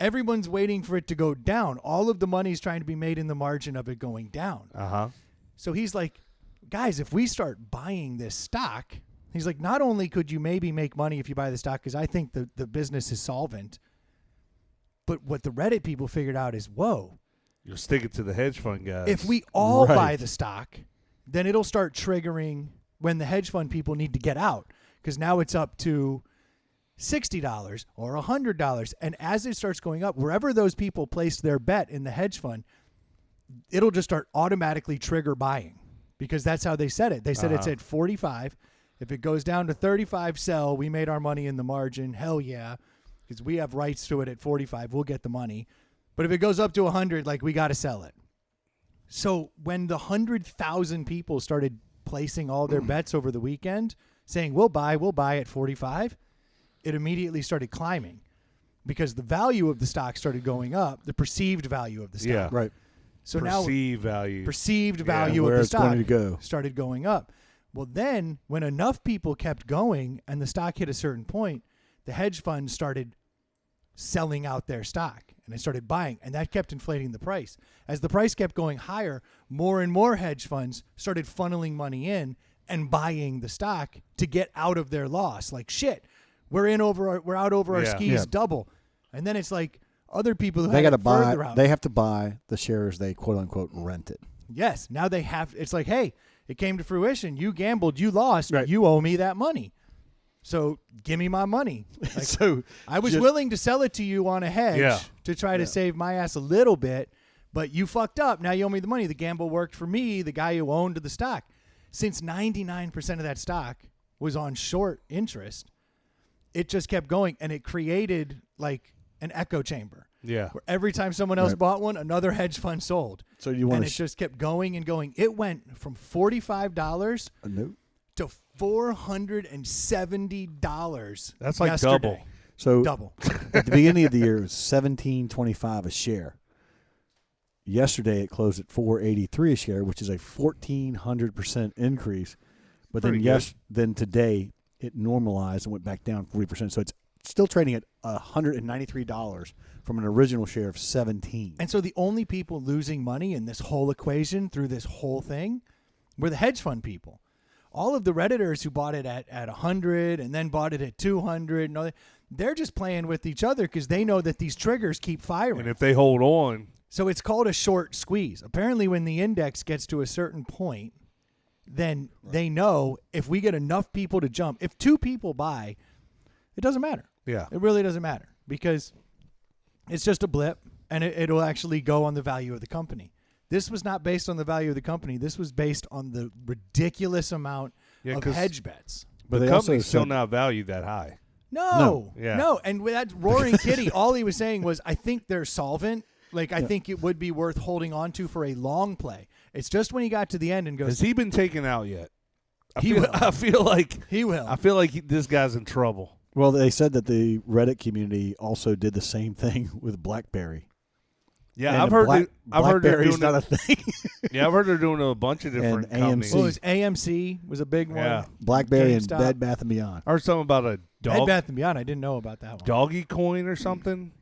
Everyone's waiting for it to go down. All of the money's trying to be made in the margin of it going down. Uh-huh. So he's like, guys, if we start buying this stock, he's like, not only could you maybe make money if you buy the stock, because I think the business is solvent, but what the Reddit people figured out is, whoa, You'll stick it to the hedge fund guys. if we all Right. buy the stock, then it'll start triggering when the hedge fund people need to get out, because now it's up to $60 or $100. And as it starts going up, wherever those people placed their bet in the hedge fund, it'll just start automatically trigger buying, because that's how they said it. They said it's at 45. If it goes down to 35, sell. We made our money in the margin. Hell yeah, because we have rights to it at 45. We'll get the money. But if it goes up to 100, like, we got to sell it. So when the 100,000 people started placing all their bets over the weekend, saying, we'll buy at 45, it immediately started climbing, because the value of the stock started going up, the perceived value of the stock. Yeah. Right. So perceived value. perceived value Where of the it's stock going to go. started going up. Well, then when enough people kept going and the stock hit a certain point, the hedge funds started selling out their stock and they started buying, and that kept inflating the price. As the price kept going higher, more and more hedge funds started funneling money in and buying the stock to get out of their loss. Like, shit, we're out over our Yeah. skis Yeah. double. And then it's like other people who They got got to to further buy. out. They have to buy the shares they quote unquote rented. Yes. Now they have. It's like, hey, it came to fruition. You gambled. You lost. Right. You owe me that money. So give me my money. Like, So I was just- willing to sell it to you on a hedge Yeah. to try to save my ass a little bit, but you fucked up. Now you owe me the money. The gamble worked for me, the guy who owned the stock. Since 99% of that stock was on short interest, it just kept going, and it created like an echo chamber. Yeah. Where every time someone else Right. bought one, another hedge fund sold. So you And want it just kept going and going. It went from $45 no. to $470. That's like yesterday. double. So Double. at the beginning of the year, it was $17.25 a share. Yesterday, it closed at $4.83 a share, which is a 1,400% increase. But then Pretty then today it normalized and went back down 40%. So it's still trading at $193 from an original share of 17. And so the only people losing money in this whole equation through this whole thing were the hedge fund people. All of the Redditors who bought it at 100 and then bought it at 200, and all that, they're just playing with each other because they know that these triggers keep firing. And if they hold on, So it's called a short squeeze. Apparently, when the index gets to a certain point, then they know if we get enough people to jump, if 2 people buy, it doesn't matter. yeah. It really doesn't matter because it's just a blip, and it'll actually go on the value of the company. This was not based on the value of the company. This was based on the ridiculous amount Yeah, of 'cause hedge bets. But the they also company's still said- not valued that high. No. Yeah. And with that Roaring Kitty, all he was saying was, I think they're solvent. Like, I think it would be worth holding on to for a long play. It's just when he got to the end and goes, Has he been taken out yet? He will. I feel like he will. this guy's in trouble. Well, they said that the Reddit community also did the same thing with BlackBerry. Yeah, And I've heard they're BlackBerry's doing not a thing. Yeah, I've heard they're doing a bunch of different And companies. AMC. Well, it was AMC was a big one. Yeah. BlackBerry and GameStop. Bed Bath & Beyond. I heard something about a Bed Bath & Beyond, I didn't know about that one. doggy coin or something.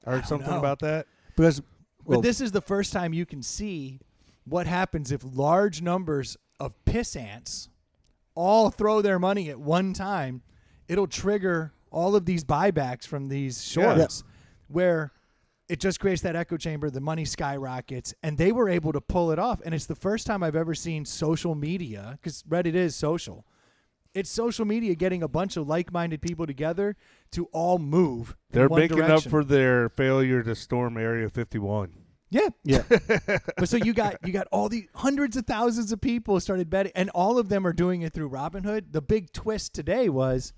I heard something know. about that. Because, well, But this is the first time you can see what happens if large numbers of piss ants all throw their money at one time. It'll trigger all of these buybacks from these shorts where it just creates that echo chamber. The money skyrockets, and they were able to pull it off. And it's the first time I've ever seen social media, because Reddit is social. It's social media getting a bunch of like-minded people together to all move. They're in one making direction. up for their failure to storm Area 51. Yeah. yeah. But so you got all the hundreds of thousands of people started betting, and all of them are doing it through Robinhood. The big twist today was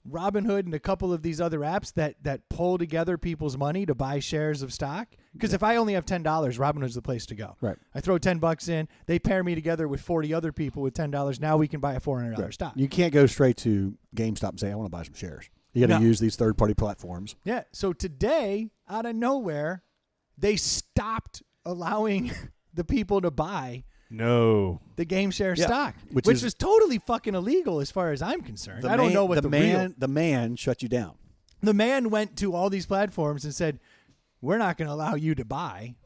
Robinhood and a couple of these other apps that pull together people's money to buy shares of stock. Because if I only have $10, Robinhood's the place to go. Right. I throw $10 in. They pair me together with 40 other people with $10. Now we can buy a $400 Right. stock. You can't go straight to GameStop and say, I want to buy some shares. You got to No. use these third-party platforms. Yeah. So today, out of nowhere, they stopped allowing the people to buy No. the game share Yeah, stock, which which is- is totally fucking illegal as far as I'm concerned. I don't know what the man shut you down. The man went to all these platforms and said, "We're not going to allow you to buy.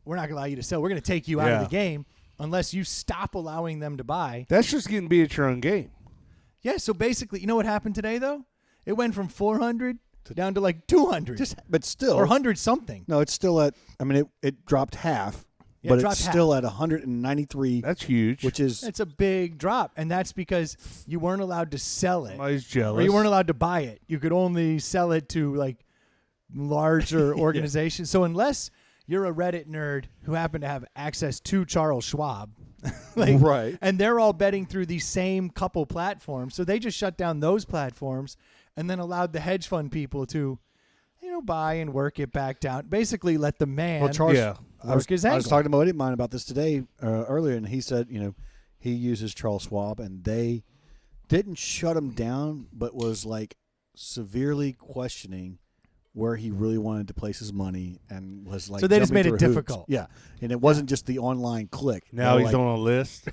We're not going to allow you to sell. We're going to take you out of Yeah. the game unless you stop allowing them to buy." That's just getting beat at your own game. Yeah. So basically, you know what happened today though? It went from 400 down to like 200 But still. or 100 something. No, it's still at, I mean, it dropped half. Yeah, it but dropped it's half. still at 193, That's huge. which is It's a big drop, and that's because you weren't allowed to sell it. Somebody's jealous. Or you weren't allowed to buy it. You could only sell it to like larger organizations. So unless you're a Reddit nerd who happen to have access to Charles Schwab, like, Right. and they're all betting through these same couple platforms. So they just shut down those platforms and then allowed the hedge fund people to, buy and work it back down. Basically, let the man. Well, Charles, Yeah. I was his talking angle. to a buddy of mine about this today earlier, and he said, he uses Charles Schwab, and they didn't shut him down, but was like severely questioning where he really wanted to place his money, and was like. So they just jumping made it through hoops. difficult. Yeah, and it wasn't just the online click. Now They were he's like, on a list.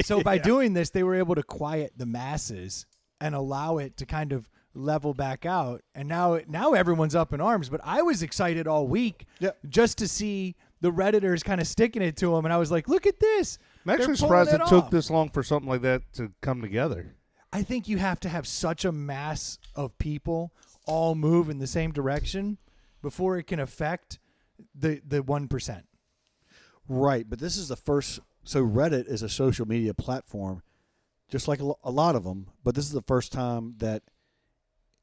So by doing this, they were able to quiet the masses and allow it to kind of level back out. And now everyone's up in arms. But I was excited all week just to see the Redditors kind of sticking it to them. And I was like, look at this. I'm actually They're surprised pulling it it took off. this long for something like that to come together. I think you have to have such a mass of people all move in the same direction before it can affect the 1%. Right, but this is the first. So Reddit is a social media platform, just like a lot of them. But this is the first time that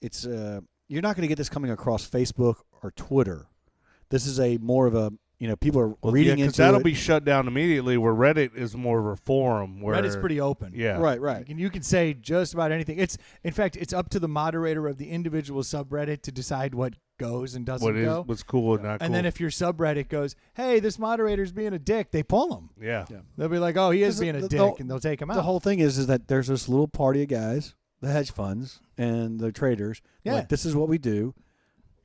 it's. You're not going to get this coming across Facebook or Twitter. This is a more of a. People are reading into that'll it. be shut down immediately. Where Reddit is more of a forum. Where Reddit's pretty open. Yeah. Right. You can say just about anything. In fact, it's up to the moderator of the individual subreddit to decide what goes and doesn't go. What's cool and not cool. And then if your subreddit goes, hey, this moderator's being a dick, they pull him. yeah. They'll be like, oh, he is 'Cause being a the- dick, the- and they'll take him out. The whole thing is that there's this little party of guys, the hedge funds and the traders. Yeah. Like, this is what we do.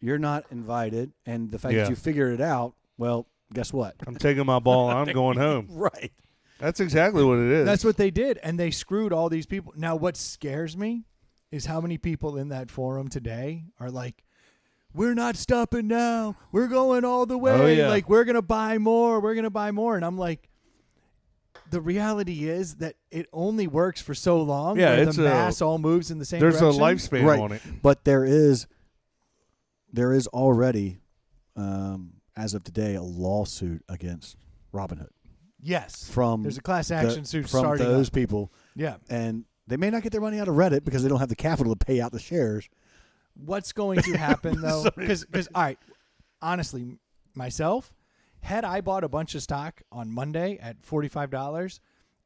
You're not invited, and the fact Yeah. that you figured it out. Well, guess what? I'm taking my ball and I'm going home. Right. That's exactly what it is. That's what they did, and they screwed all these people. Now, what scares me is how many people in that forum today are like, we're not stopping now. We're going all the way. Oh, yeah. Like, we're going to buy more. We're going to buy more. And I'm like, the reality is that it only works for so long. Yeah, where it's the mass all moves in the same There's a direction. lifespan Right. on it. But there is already, as of today, a lawsuit against Robinhood Yes. from There's a class action suit from starting those up. people, Yeah. and they may not get their money out of Reddit because they don't have the capital to pay out the shares. What's going to happen, though? Because, all right, honestly, myself, had I bought a bunch of stock on Monday at $45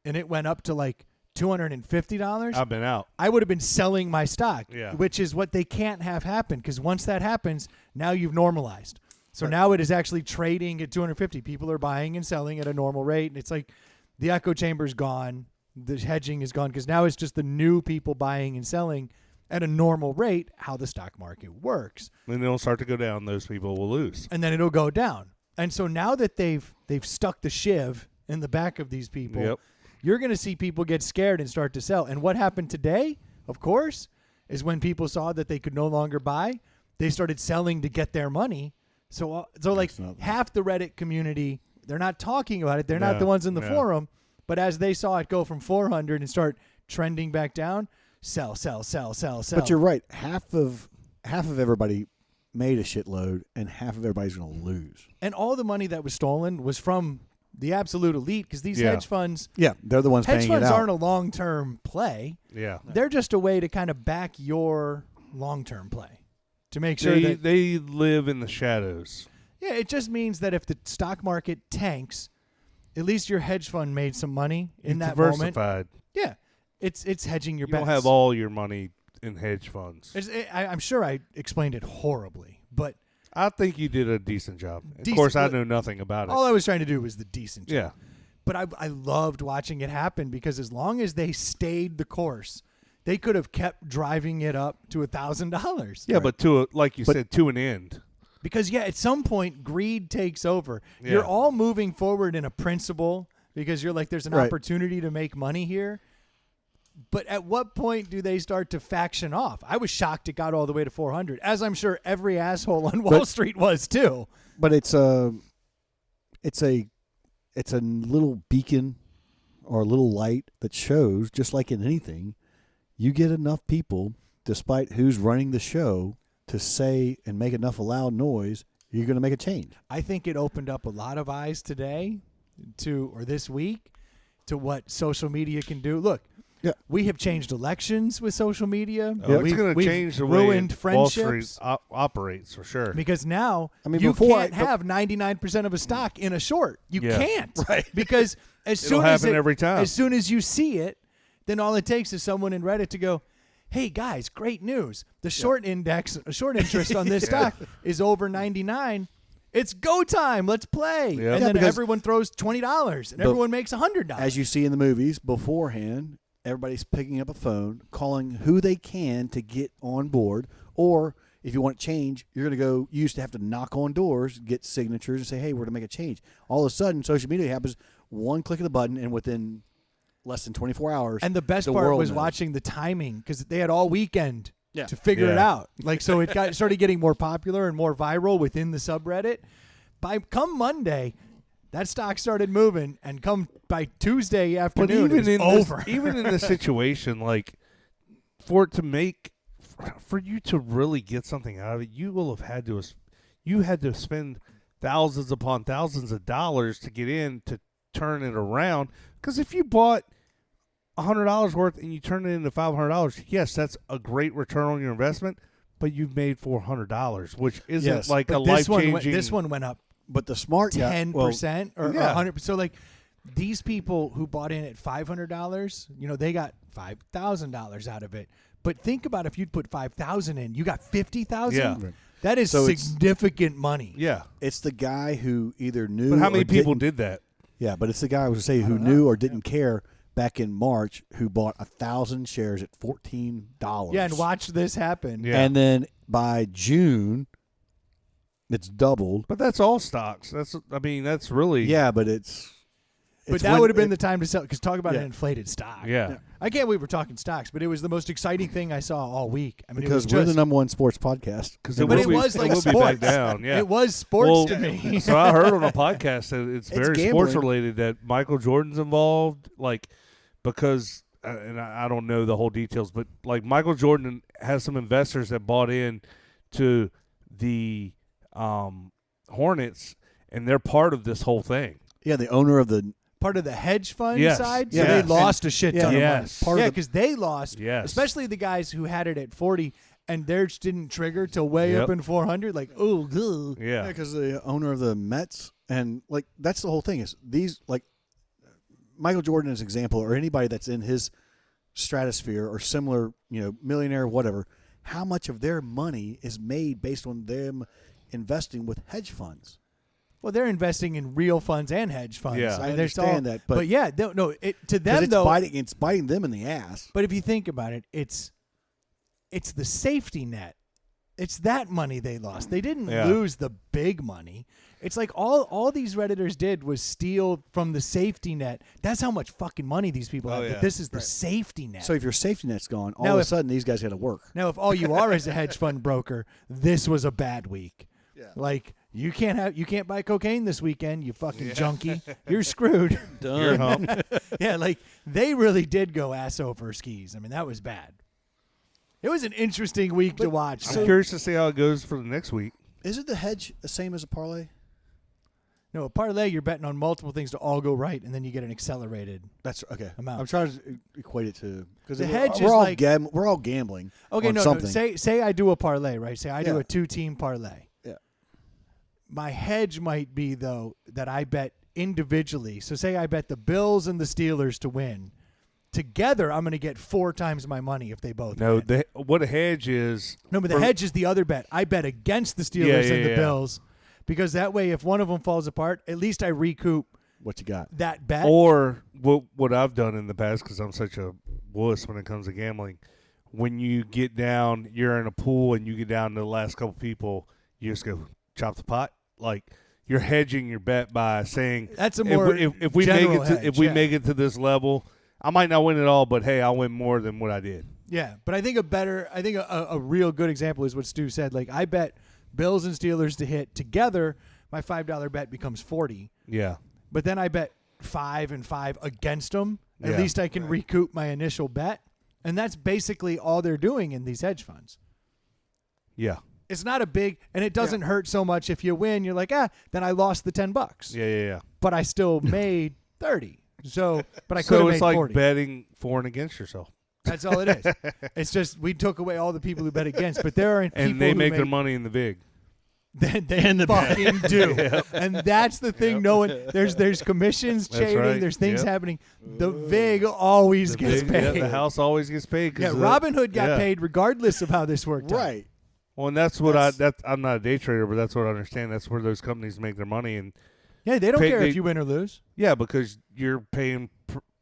and it went up to like $250, I've been out. I would have been selling my stock, Yeah. which is what they can't have happen, because once that happens, now you've normalized. So now it is actually trading at 250. People are buying and selling at a normal rate, and it's like the echo chamber's gone, the hedging is gone, because now it's just the new people buying and selling at a normal rate how the stock market works. And it'll start to go down. Those people will lose. And then it'll go down. And so now that they've stuck the shiv in the back of these people, Yep. you're going to see people get scared and start to sell. And what happened today, of course, is when people saw that they could no longer buy, they started selling to get their money. So like half the Reddit community, they're not talking about it. They're not the ones in the forum. But as they saw it go from 400 and start trending back down, sell. But you're right. Half of everybody made a shitload, and half of everybody's going to lose. And all the money that was stolen was from the absolute elite, because these hedge funds, they're the ones paying it out. Hedge funds aren't a long-term play. Yeah. They're just a way to kind of back your long-term play to make sure that they live in the shadows. Yeah, it just means that if the stock market tanks, at least your hedge fund made some money in that moment. Diversified. Yeah, it's hedging your You bets. don't have all your money in hedge funds. I'm sure I explained it horribly, but I think you did a decent job. Of Decent, course, I but know nothing about it. all I was trying to do was the decent job. Yeah. But I loved watching it happen, because as long as they stayed the course, they could have kept driving it up to $1,000. Yeah, but like you said, to an end. Because, at some point, greed takes over. Yeah. You're all moving forward in a principle because you're like, there's an opportunity to make money here. But at what point do they start to faction off? I was shocked it got all the way to 400, as I'm sure every asshole on Wall Street was too. But it's a little beacon or a little light that shows, just like in anything, you get enough people, despite who's running the show, to say and make enough loud noise, you're going to make a change. I think it opened up a lot of eyes today or this week to what social media can do. Look, we have changed elections with social media. It's going to change the way ruined Wall friendships. Street operates, for sure. Because now you can't have 99% of a stock in a short. You can't. Right. Because as It'll soon as happen every time. As soon as you see it, then all it takes is someone in Reddit to go, hey, guys, great news. The short interest on this stock is over 99. It's go time. Let's play. Yep. And then everyone throws $20 and everyone makes $100. As you see in the movies beforehand, everybody's picking up a phone, calling who they can to get on board. Or if you want to change, you're going to go, you used to have to knock on doors, get signatures, and say, hey, we're going to make a change. All of a sudden, social media happens, one click of the button, and within less than 24 hours. And the best part was watching the timing, because they had all weekend to figure it Yeah. out. Like, so it started getting more popular and more viral within the subreddit. Come Monday, that stock started moving, and by Tuesday afternoon, it was over. Even in this situation, like, for you to really get something out of it, you had to spend thousands upon thousands of dollars to get in to turn it around. Because if you bought $100 worth and you turn it into $500, yes, that's a great return on your investment, but you've made $400, which isn't like a life-changing. This one went up, but the smart 10% or 100%. So like these people who bought in at $500, they got $5,000 out of it. But think about if you'd put $5,000 in, you got $50,000. Yeah. That is significant money. Yeah. It's the guy who either knew. But how many people did that? Yeah, but it's the guy I was going to say who knew or didn't care back in March who bought 1,000 shares at $14. Yeah, and watch this happen. Yeah. And then by June, it's doubled. But that's all stocks. That's really. Yeah, but it's. But that would have been the time to sell, because talk about an inflated stock. Yeah. I can't believe we're talking stocks, but it was the most exciting thing I saw all week. I mean, because we're the number one sports podcast. It was like sports. Be back down. Yeah. It was sports to me. So I heard on a podcast that it's very gambling. sports related, that Michael Jordan's involved, because and I don't know the whole details, but like Michael Jordan has some investors that bought in to the Hornets, and they're part of this whole thing. Yeah, the owner of the. Part of the hedge fund Yes. side, so Yes. they lost a shit ton Yes. of money. Because they lost, especially the guys who had it at 40, and theirs didn't trigger till way up in 400. Like, oh, good. Yeah, because the owner of the Mets, and like that's the whole thing is these like Michael Jordan as an example, or anybody that's in his stratosphere or similar, millionaire, whatever. How much of their money is made based on them investing with hedge funds? Well, they're investing in real funds and hedge funds. Yeah, I understand that, but yeah, to them it's though, it's biting them in the ass. But if you think about it, it's the safety net. It's that money they lost. They didn't Yeah. lose the big money. It's like all these Redditors did was steal from the safety net. That's how much fucking money these people have. yeah. But this is the safety net. So if your safety net's gone, all Now of a if- sudden these guys got to work. Now, if all you are is a hedge fund broker, this was a bad week. Yeah. Like you can't buy cocaine this weekend, you fucking junkie. You're screwed. You're hump. Yeah, like they really did go ass over skis. I mean, that was bad. It was an interesting week to watch. I'm curious to see how it goes for the next week. Isn't the hedge the same as a parlay? No, a parlay, you're betting on multiple things to all go right, and then you get an accelerated. That's okay. Amount. I'm trying to equate it to because The we're, hedge we're is all like- we're all gambling. Okay, on no, something. say I do a parlay, right? Say I do Yeah. a 2-team parlay. Yeah. My hedge might be though that I bet individually. So say I bet the Bills and the Steelers to win. Together, I'm going to get 4 times my money if they both No, win. what a hedge is. No, but the hedge is the other bet. I bet against the Steelers and the yeah. Bills because that way, if one of them falls apart, at least I recoup What you got? that bet. Or what I've done in the past, because I'm such a wuss when it comes to gambling, when you get down, you're in a pool and you get down to the last couple people, you just go chop the pot. Like you're hedging your bet by saying That's a more if we make general it to, hedge, if we yeah. make it to this level, I might not win it all, but hey, I'll win more than what I did. Yeah, but I think a real good example is what Stu said. Like I bet Bills and Steelers to hit together, my $5 bet becomes 40. Yeah. But then I bet 5 and 5 against them. At Yeah. least I can recoup my initial bet, and that's basically all they're doing in these hedge funds. Yeah. It's not a big, and it doesn't hurt so much if you win. You're like, then I lost the $10. Yeah. But I still made 30. So, but I could So have it's made like 40. betting for and against yourself. That's all it is. It's just we took away all the people who bet against, but there are people And they who make their money in the VIG. They fucking do, and that's the thing. No one there's commissions That's trading. right. There's things Yep. happening. The VIG always The gets VIG, paid. the house always gets paid. 'Cause Yeah, of that. Robin Hood got Yeah. paid regardless of how this worked out. Right. Well, and that's what I'm not a day trader, but that's what I understand. That's where those companies make their money, and Yeah, they don't Pay- care they- if you win or lose. yeah, because you're paying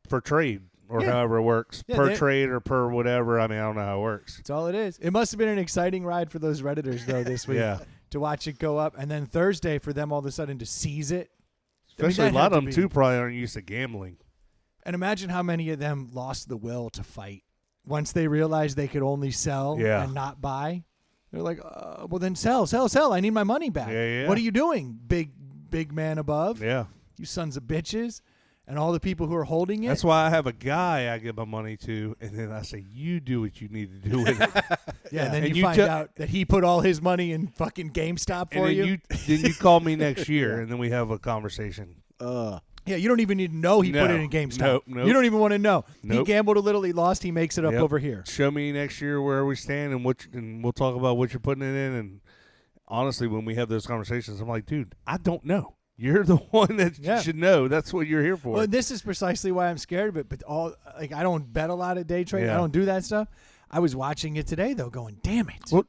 for trade or Yeah. however it works Yeah, per they- trade or per whatever. I mean, I don't know how it works. That's all it is. It must have been an exciting ride for those Redditors though this week. Yeah, To watch it go up, and then Thursday for them all of a sudden to seize it. I mean, especially that a lot had of to them be- too probably aren't used to gambling. And imagine how many of them lost the will to fight once they realized they could only sell Yeah. and not buy. They're like, well, then sell. I need my money back. Yeah. What are you doing, big man above? Yeah, You sons of bitches. And all the people who are holding it. that's why I have a guy I give my money to, and then I say, "You do what you need to do with it." yeah, and then And you you find out that he put all his money in fucking GameStop for and then you call me next year, and then we have a conversation. Yeah, you don't even need to know he put No. it in GameStop. Nope. You don't even want to know. He Nope. gambled a little, he lost, he makes it up Yep. over here. Show me next year where we stand and we'll talk about what you're putting it in. And honestly, when we have those conversations, I'm like, dude, I don't know. You're the one that Yeah. should know. That's what you're here for. Well, this is precisely why I'm scared of it. But I don't bet a lot at day trading. Yeah. I don't do that stuff. I was watching it today though, going, damn it. What?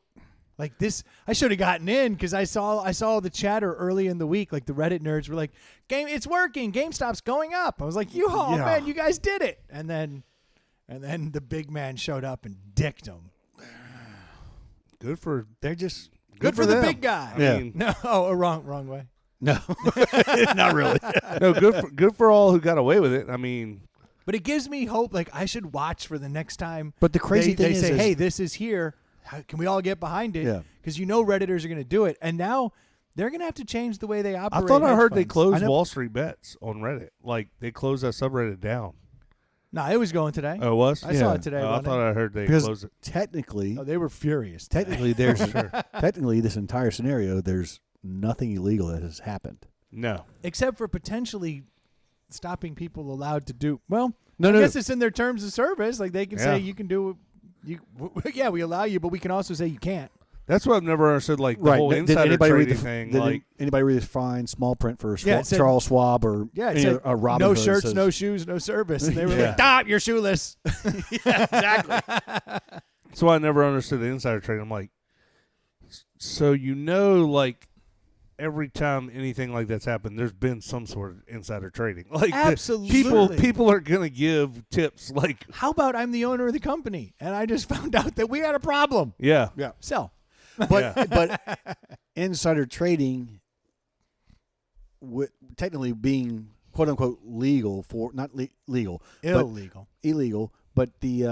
Like this, I should have gotten in because I saw the chatter early in the week. Like the Reddit nerds were like, it's working. GameStop's going up. I was like, Yeah. man, you guys did it. And then the big man showed up and dicked him. Good for They're just Good for the them. big guy. I Yeah. mean, No, wrong way. No, not really. no, good for all who got away with it. I mean, But it gives me hope. Like I should watch for the next time. But the crazy they thing say, is, hey, this is here. Can we all get behind it? Yeah. Because Redditors are going to do it, and now they're going to have to change the way they I operate. thought I hedge heard they funds. closed I know- Wall Street Bets on Reddit. Like they closed that subreddit down. No, it was going today. Oh, it was? I saw Yeah. it today. Oh, I wasn't thought it? I heard they Because closed it. technically, Oh, they were furious. today. technically this entire scenario, there's nothing illegal that has happened. No. Except for potentially stopping people allowed to do. Well, No, I no, guess it's in their terms of service. Like they can Yeah. say you can do. Yeah, we allow you, but we can also say you can't. That's what I've never understood. Like the Right. whole Did insider anybody read trading the thing. Did Like anybody read the fine small print for Yeah, it said- Charles Schwab or Yeah, it any said a Robin no Hood that shirts, says- no shoes, no service. And they were Yeah. like, "Stop, you're shoeless." exactly. that's why I never understood the insider trading. I'm like, so like every time anything like that's happened, there's been some sort of insider trading. Like Absolutely. people are gonna give tips. Like, How about I'm the owner of the company and I just found out that we had a problem? yeah, Sell. But insider trading, technically being quote unquote legal for not legal, Illegal. but illegal. But the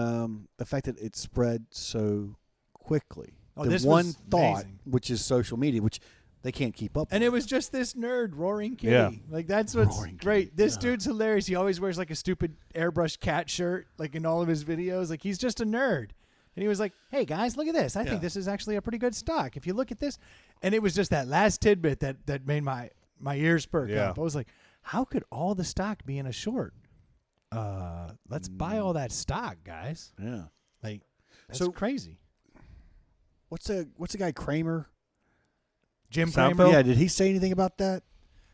fact that it spread so quickly, Oh, the this one was thought, amazing. which is social media, which they can't keep up. And with. it was just this nerd, Roaring Kitty. Yeah. Like, that's what's Roaring great. Kitty. This dude's hilarious. He always wears, like, a stupid airbrush cat shirt, like, in all of his videos. Like, he's just a nerd. And he was like, hey, guys, look at this. I think this is actually a pretty good stock. If you look at this. And it was just that last tidbit that made my ears perk up. I was like, how could all the stock be in a short? Let's buy all that stock, guys. Yeah. Like, that's So- crazy. What's the guy Kramer? Jim Seinfeld? Cramer. Yeah, did he say anything about that?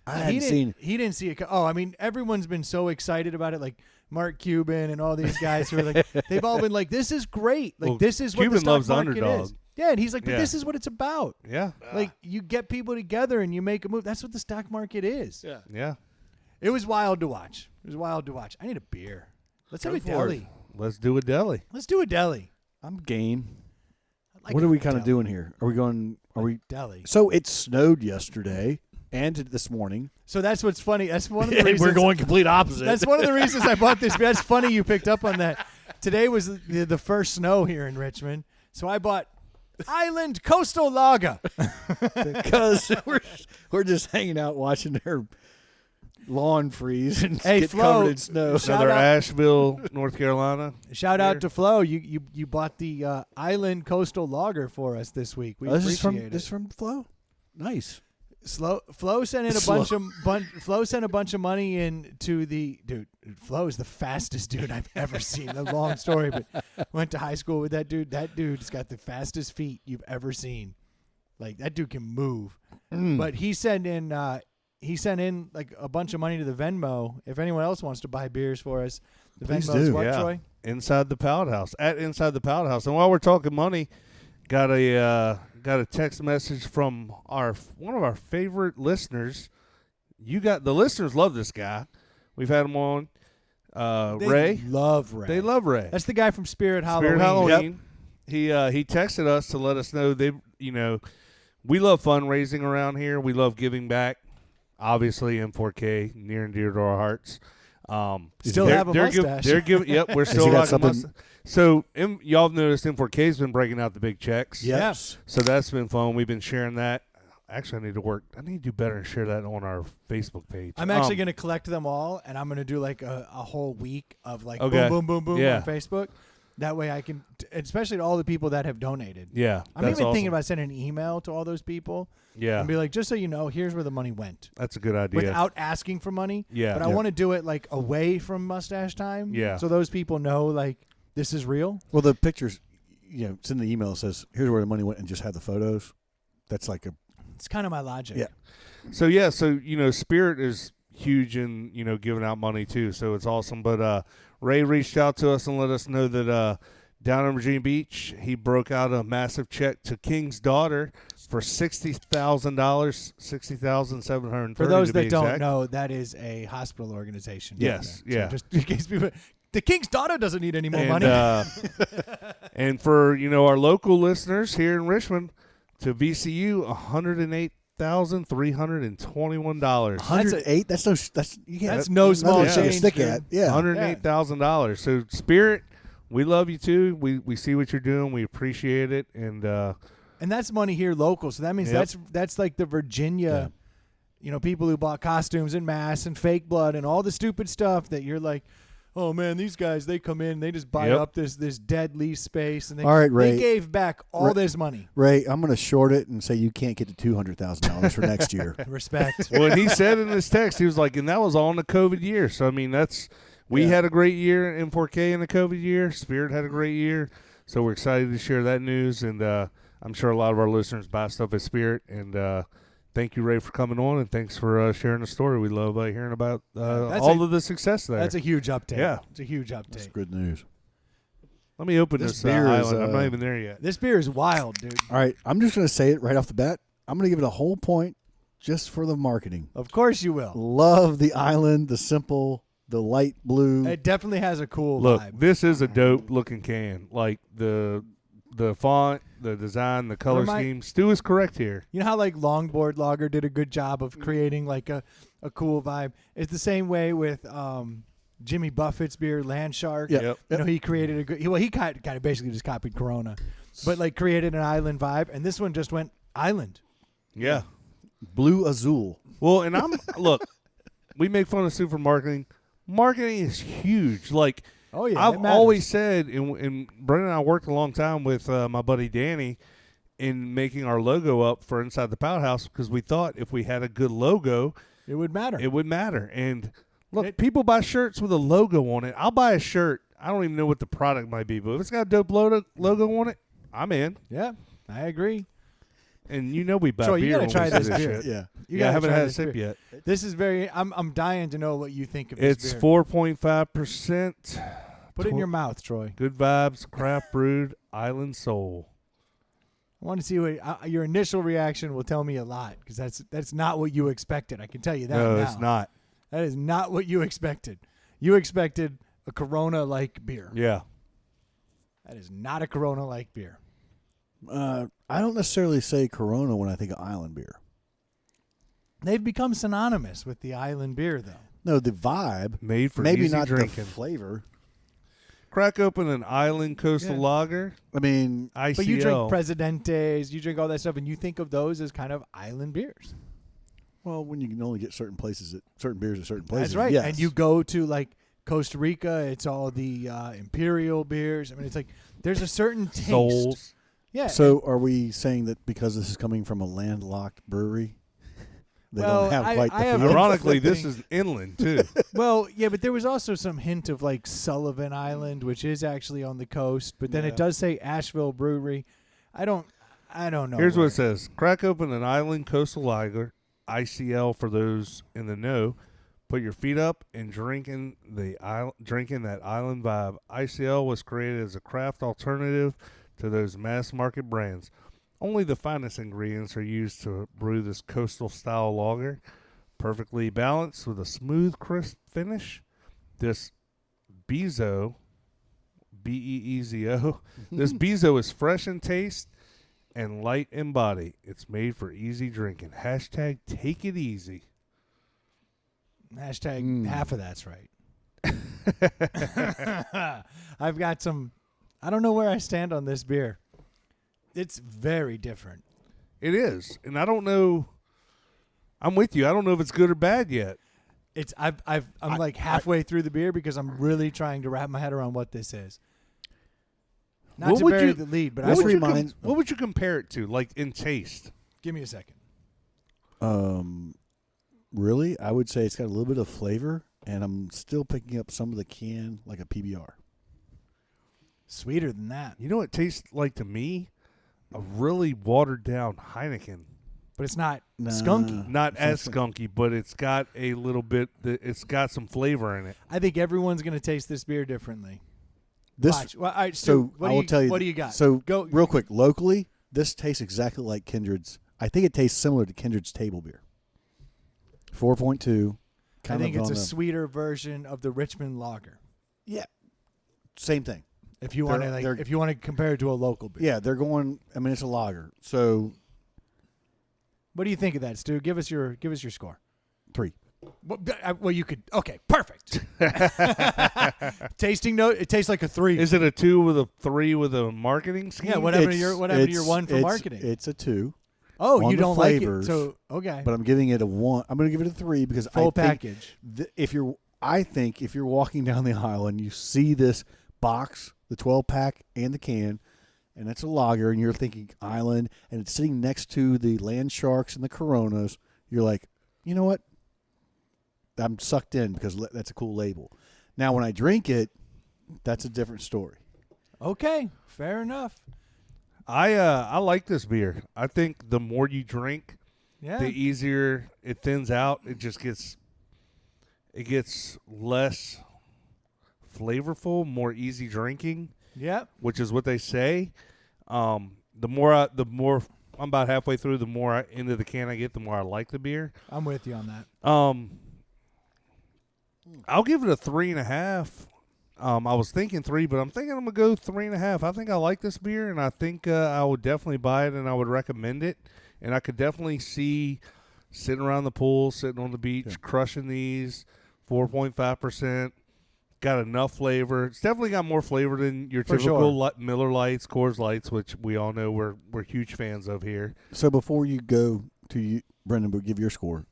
I hadn't seen. He didn't see it. I mean, everyone's been so excited about it. Like Mark Cuban and all these guys who are like, they've all been like, "This is great. Like, Well, this is what Cuban the stock loves the market underdog. is." Yeah, and he's like, "But Yeah. this is what it's about. yeah, Like, you get people together and you make a move. That's what the stock market is." Yeah. yeah. It was wild to watch. I need a beer. Let's have a for deli. Let's do a deli. Let's do a deli. I'm game. I like What a are we kind of deli. doing here? Are we going? Are we? Deli. So it snowed yesterday and this morning. So that's what's funny. That's one of the reasons We're going complete opposite. That's one of the reasons I bought this. That's funny you picked up on that. Today was the first snow here in Richmond, so I bought Island Coastal Lager. because we're just hanging out watching their lawn freeze and Hey, get Flo, covered in snow. shout Another out- Asheville, North Carolina. Shout Beer. out to Flo. You bought the Island Coastal Lager for us this week. We This is appreciate from it. from Flo. Nice. Flo sent in a Slow. Flo sent a bunch of money in to the dude. Flo is the fastest dude I've ever seen. A long story, but went to high school with that dude. That dude's got the fastest feet you've ever seen. Like, that dude can move. But he sent in like a bunch of money to the Venmo. If anyone else wants to buy beers for us, the Please Venmo is do. what, Yeah. Troy? Inside the Pallet House. At Inside the Pallet House. And while we're talking money, got a text message from one of our favorite listeners. The listeners love this guy. We've had him on. They Ray. love Ray. They love Ray. That's the guy from Spirit Halloween. Spirit Halloween. He texted us to let us know we love fundraising around here. We love giving back. Obviously, M4K near and dear to our hearts. Still have a mustache. They're giving. Yep, we're still he got rocking something- mustache. So y'all have noticed M4K's been breaking out the big checks. Yes. So that's been fun. We've been sharing that. Actually, I need to do better and share that on our Facebook page. I'm actually going to collect them all, and I'm going to do like a whole week of like Okay. boom, boom, boom, boom Yeah. on Facebook. That way I can, especially to all the people that have donated. Yeah, I'm that's even thinking awesome. about sending an email to all those people Yeah, and be like, just so you know, here's where the money went. that's a good idea. Without asking for money. Yeah. But I Yeah. want to do it like away from mustache time. Yeah. So those people know like this is real. Well, the pictures, it's in the email. It says, "Here's where the money went," and just have the photos. That's like a It's kind of my logic. Yeah. So Spirit is huge in giving out money too. So it's awesome. But Ray reached out to us and let us know that down in Virginia Beach, he broke out a massive check to King's daughter for $60,000, $60,730. For those to be that don't exact. know, that is a hospital organization. Yes, So yeah. just in case people, the King's daughter doesn't need any more And, money. and for our local listeners here in Richmond, to VCU, $108,321. 108. That's no. You can't. That's no small nothing to change, stick dude. at. Yeah. $108,000. So Spirit, we love you too. We see what you're doing. We appreciate it. And And that's money here local. So that means Yep. that's like the Virginia, people who bought costumes and masks and fake blood and all the stupid stuff that you're like, oh man, these guys, they come in, they just buy Yep. up this dead lease space, and they, All right, Ray. they gave back all this money. Ray, I'm going to short it and say you can't get to $200,000 for next year. Respect. well, and he said in his text, he was like, and that was all in the COVID year. So I mean, we had a great year in 4K in the COVID year. Spirit had a great year. So we're excited to share that news, and I'm sure a lot of our listeners buy stuff at Spirit. And thank you, Ray, for coming on, and thanks for sharing the story. We love hearing about all of the success there. That's a huge update. Yeah. It's a huge update. That's good news. Let me open This this beer is, island. I'm not even there yet. This beer is wild, dude. All right, I'm just going to say it right off the bat. I'm going to give it a whole point just for the marketing. Of course you will. Love the island, the simple, the light blue. It definitely has a cool Look, vibe. this is a dope looking can. Like the font, the design, the color scheme. Stu is correct here. You know how like Longboard Lager did a good job of creating like a cool vibe? It's the same way with Jimmy Buffett's beer, Land Shark. Yep. You know, he created a good. He kind of basically just copied Corona, but like created an island vibe. And this one just went island. Yeah. Blue Azul. Well, and look, we make fun of Stu for marketing. Marketing is huge. Like, Oh yeah, I've always said, and Brendan and I worked a long time with my buddy Danny in making our logo up for Inside the Powerhouse because we thought if we had a good logo, it would matter. it would matter. And look, people buy shirts with a logo on it. I'll buy a shirt. I don't even know what the product might be, but if it's got a dope logo on it, I'm in. Yeah, I agree. And you know we buy Troy, you beer gotta when try we say this this beer. shit. Yeah. I haven't had a sip yet. This is very. I'm dying to know what you think of this It's beer. 4.5%. Put it in your mouth, Troy. Good vibes, craft brewed, island soul. I want to see what your initial reaction will tell me a lot because that's not what you expected. I can tell you that. No, now. it's not. That is not what you expected. You expected a Corona-like beer. Yeah. That is not a Corona-like beer. I don't necessarily say Corona when I think of island beer. They've become synonymous with the island beer, though. No, the vibe. Made for maybe easy not drinking. the flavor. Crack open an island coastal Yeah. lager. I mean, ICL. But you drink Presidentes, you drink all that stuff, and you think of those as kind of island beers. well, when you can only get certain beers at certain places. That's right. Yes. And you go to like Costa Rica, it's all the imperial beers. I mean, it's like there's a certain taste. Souls. Yeah. So, are we saying that because this is coming from a landlocked brewery, they Well, don't have quite I the have feel? Ironically, this conflicting- is inland, too. Well, yeah, but there was also some hint of like Sullivan Island, which is actually on the coast. But then Yeah. it does say Asheville Brewery. I don't know. Here's what it says. Crack open an island coastal lager, ICL for those in the know. Put your feet up and drinking that island vibe. ICL was created as a craft alternative to those mass market brands. Only the finest ingredients are used to brew this coastal style lager. Perfectly balanced with a smooth, crisp finish. This Bezo, Beezo, this Bezo is fresh in taste and light in body. It's made for easy drinking. Hashtag take it easy. Hashtag half of that's right. I've got some. I don't know where I stand on this beer. It's very different. It is. And I don't know. I'm with you. I don't know if it's good or bad yet. It's I'm like halfway through the beer because I'm really trying to wrap my head around what this is. Not What to would bury you- the lead, but This What would, you reminds- what would you compare it to, like in taste? give me a second. Really, I would say it's got a little bit of flavor, and I'm still picking up some of the can like a PBR. Sweeter than that, You know what it tastes like to me? A really watered down Heineken. but it's not Nah. skunky. Not as Something- skunky, but it's got a little bit. It's got some flavor in it. I think everyone's going to taste this beer differently. This Watch. Well, all right, so what I will tell you. What do you got? So Go real quick, locally, this tastes exactly like Kindred's. I think it tastes similar to Kindred's table beer. 4.2. I think it's a on the- sweeter version of the Richmond Lager. Yeah, same thing. If you want to They're- if you want to compare it to a local beer. Yeah, they're going. I mean, it's a lager, so What do you think of that, Stu? Give us your score. 3. Well, you could. Okay, perfect. Tasting note. It tastes like a 3. Is it a 2 with a 3 with a marketing scheme? Yeah, whatever your 1 for marketing. It's a 2, Oh, on you the don't like it. flavors, So okay. but I'm giving it a 1. I'm going to give it a 3 because Full I think package. I think if you're walking down the aisle and you see this box, the 12-pack and the can, and it's a lager, and you're thinking island, and it's sitting next to the Land Sharks and the Coronas, you're like, you know what? I'm sucked in because that's a cool label. Now, when I drink it, that's a different story. Okay, fair enough. I like this beer. I think the more you drink, Yeah. the easier it thins out. It gets less flavorful, more easy drinking, Yep. which is what they say. The more I'm about halfway through. The more into the can I get, the more I like the beer. I'm with you on that. I'll give it a 3.5. I was thinking 3, but I'm thinking I'm gonna go 3.5. I think I like this beer, and I think I would definitely buy it, and I would recommend it. And I could definitely see sitting around the pool, sitting on the beach, crushing these. 4.5%. Got enough flavor. It's definitely got more flavor than your typical Miller Lights, Coors Lights, which we all know we're huge fans of here. So before you go to Brendan, but give your score.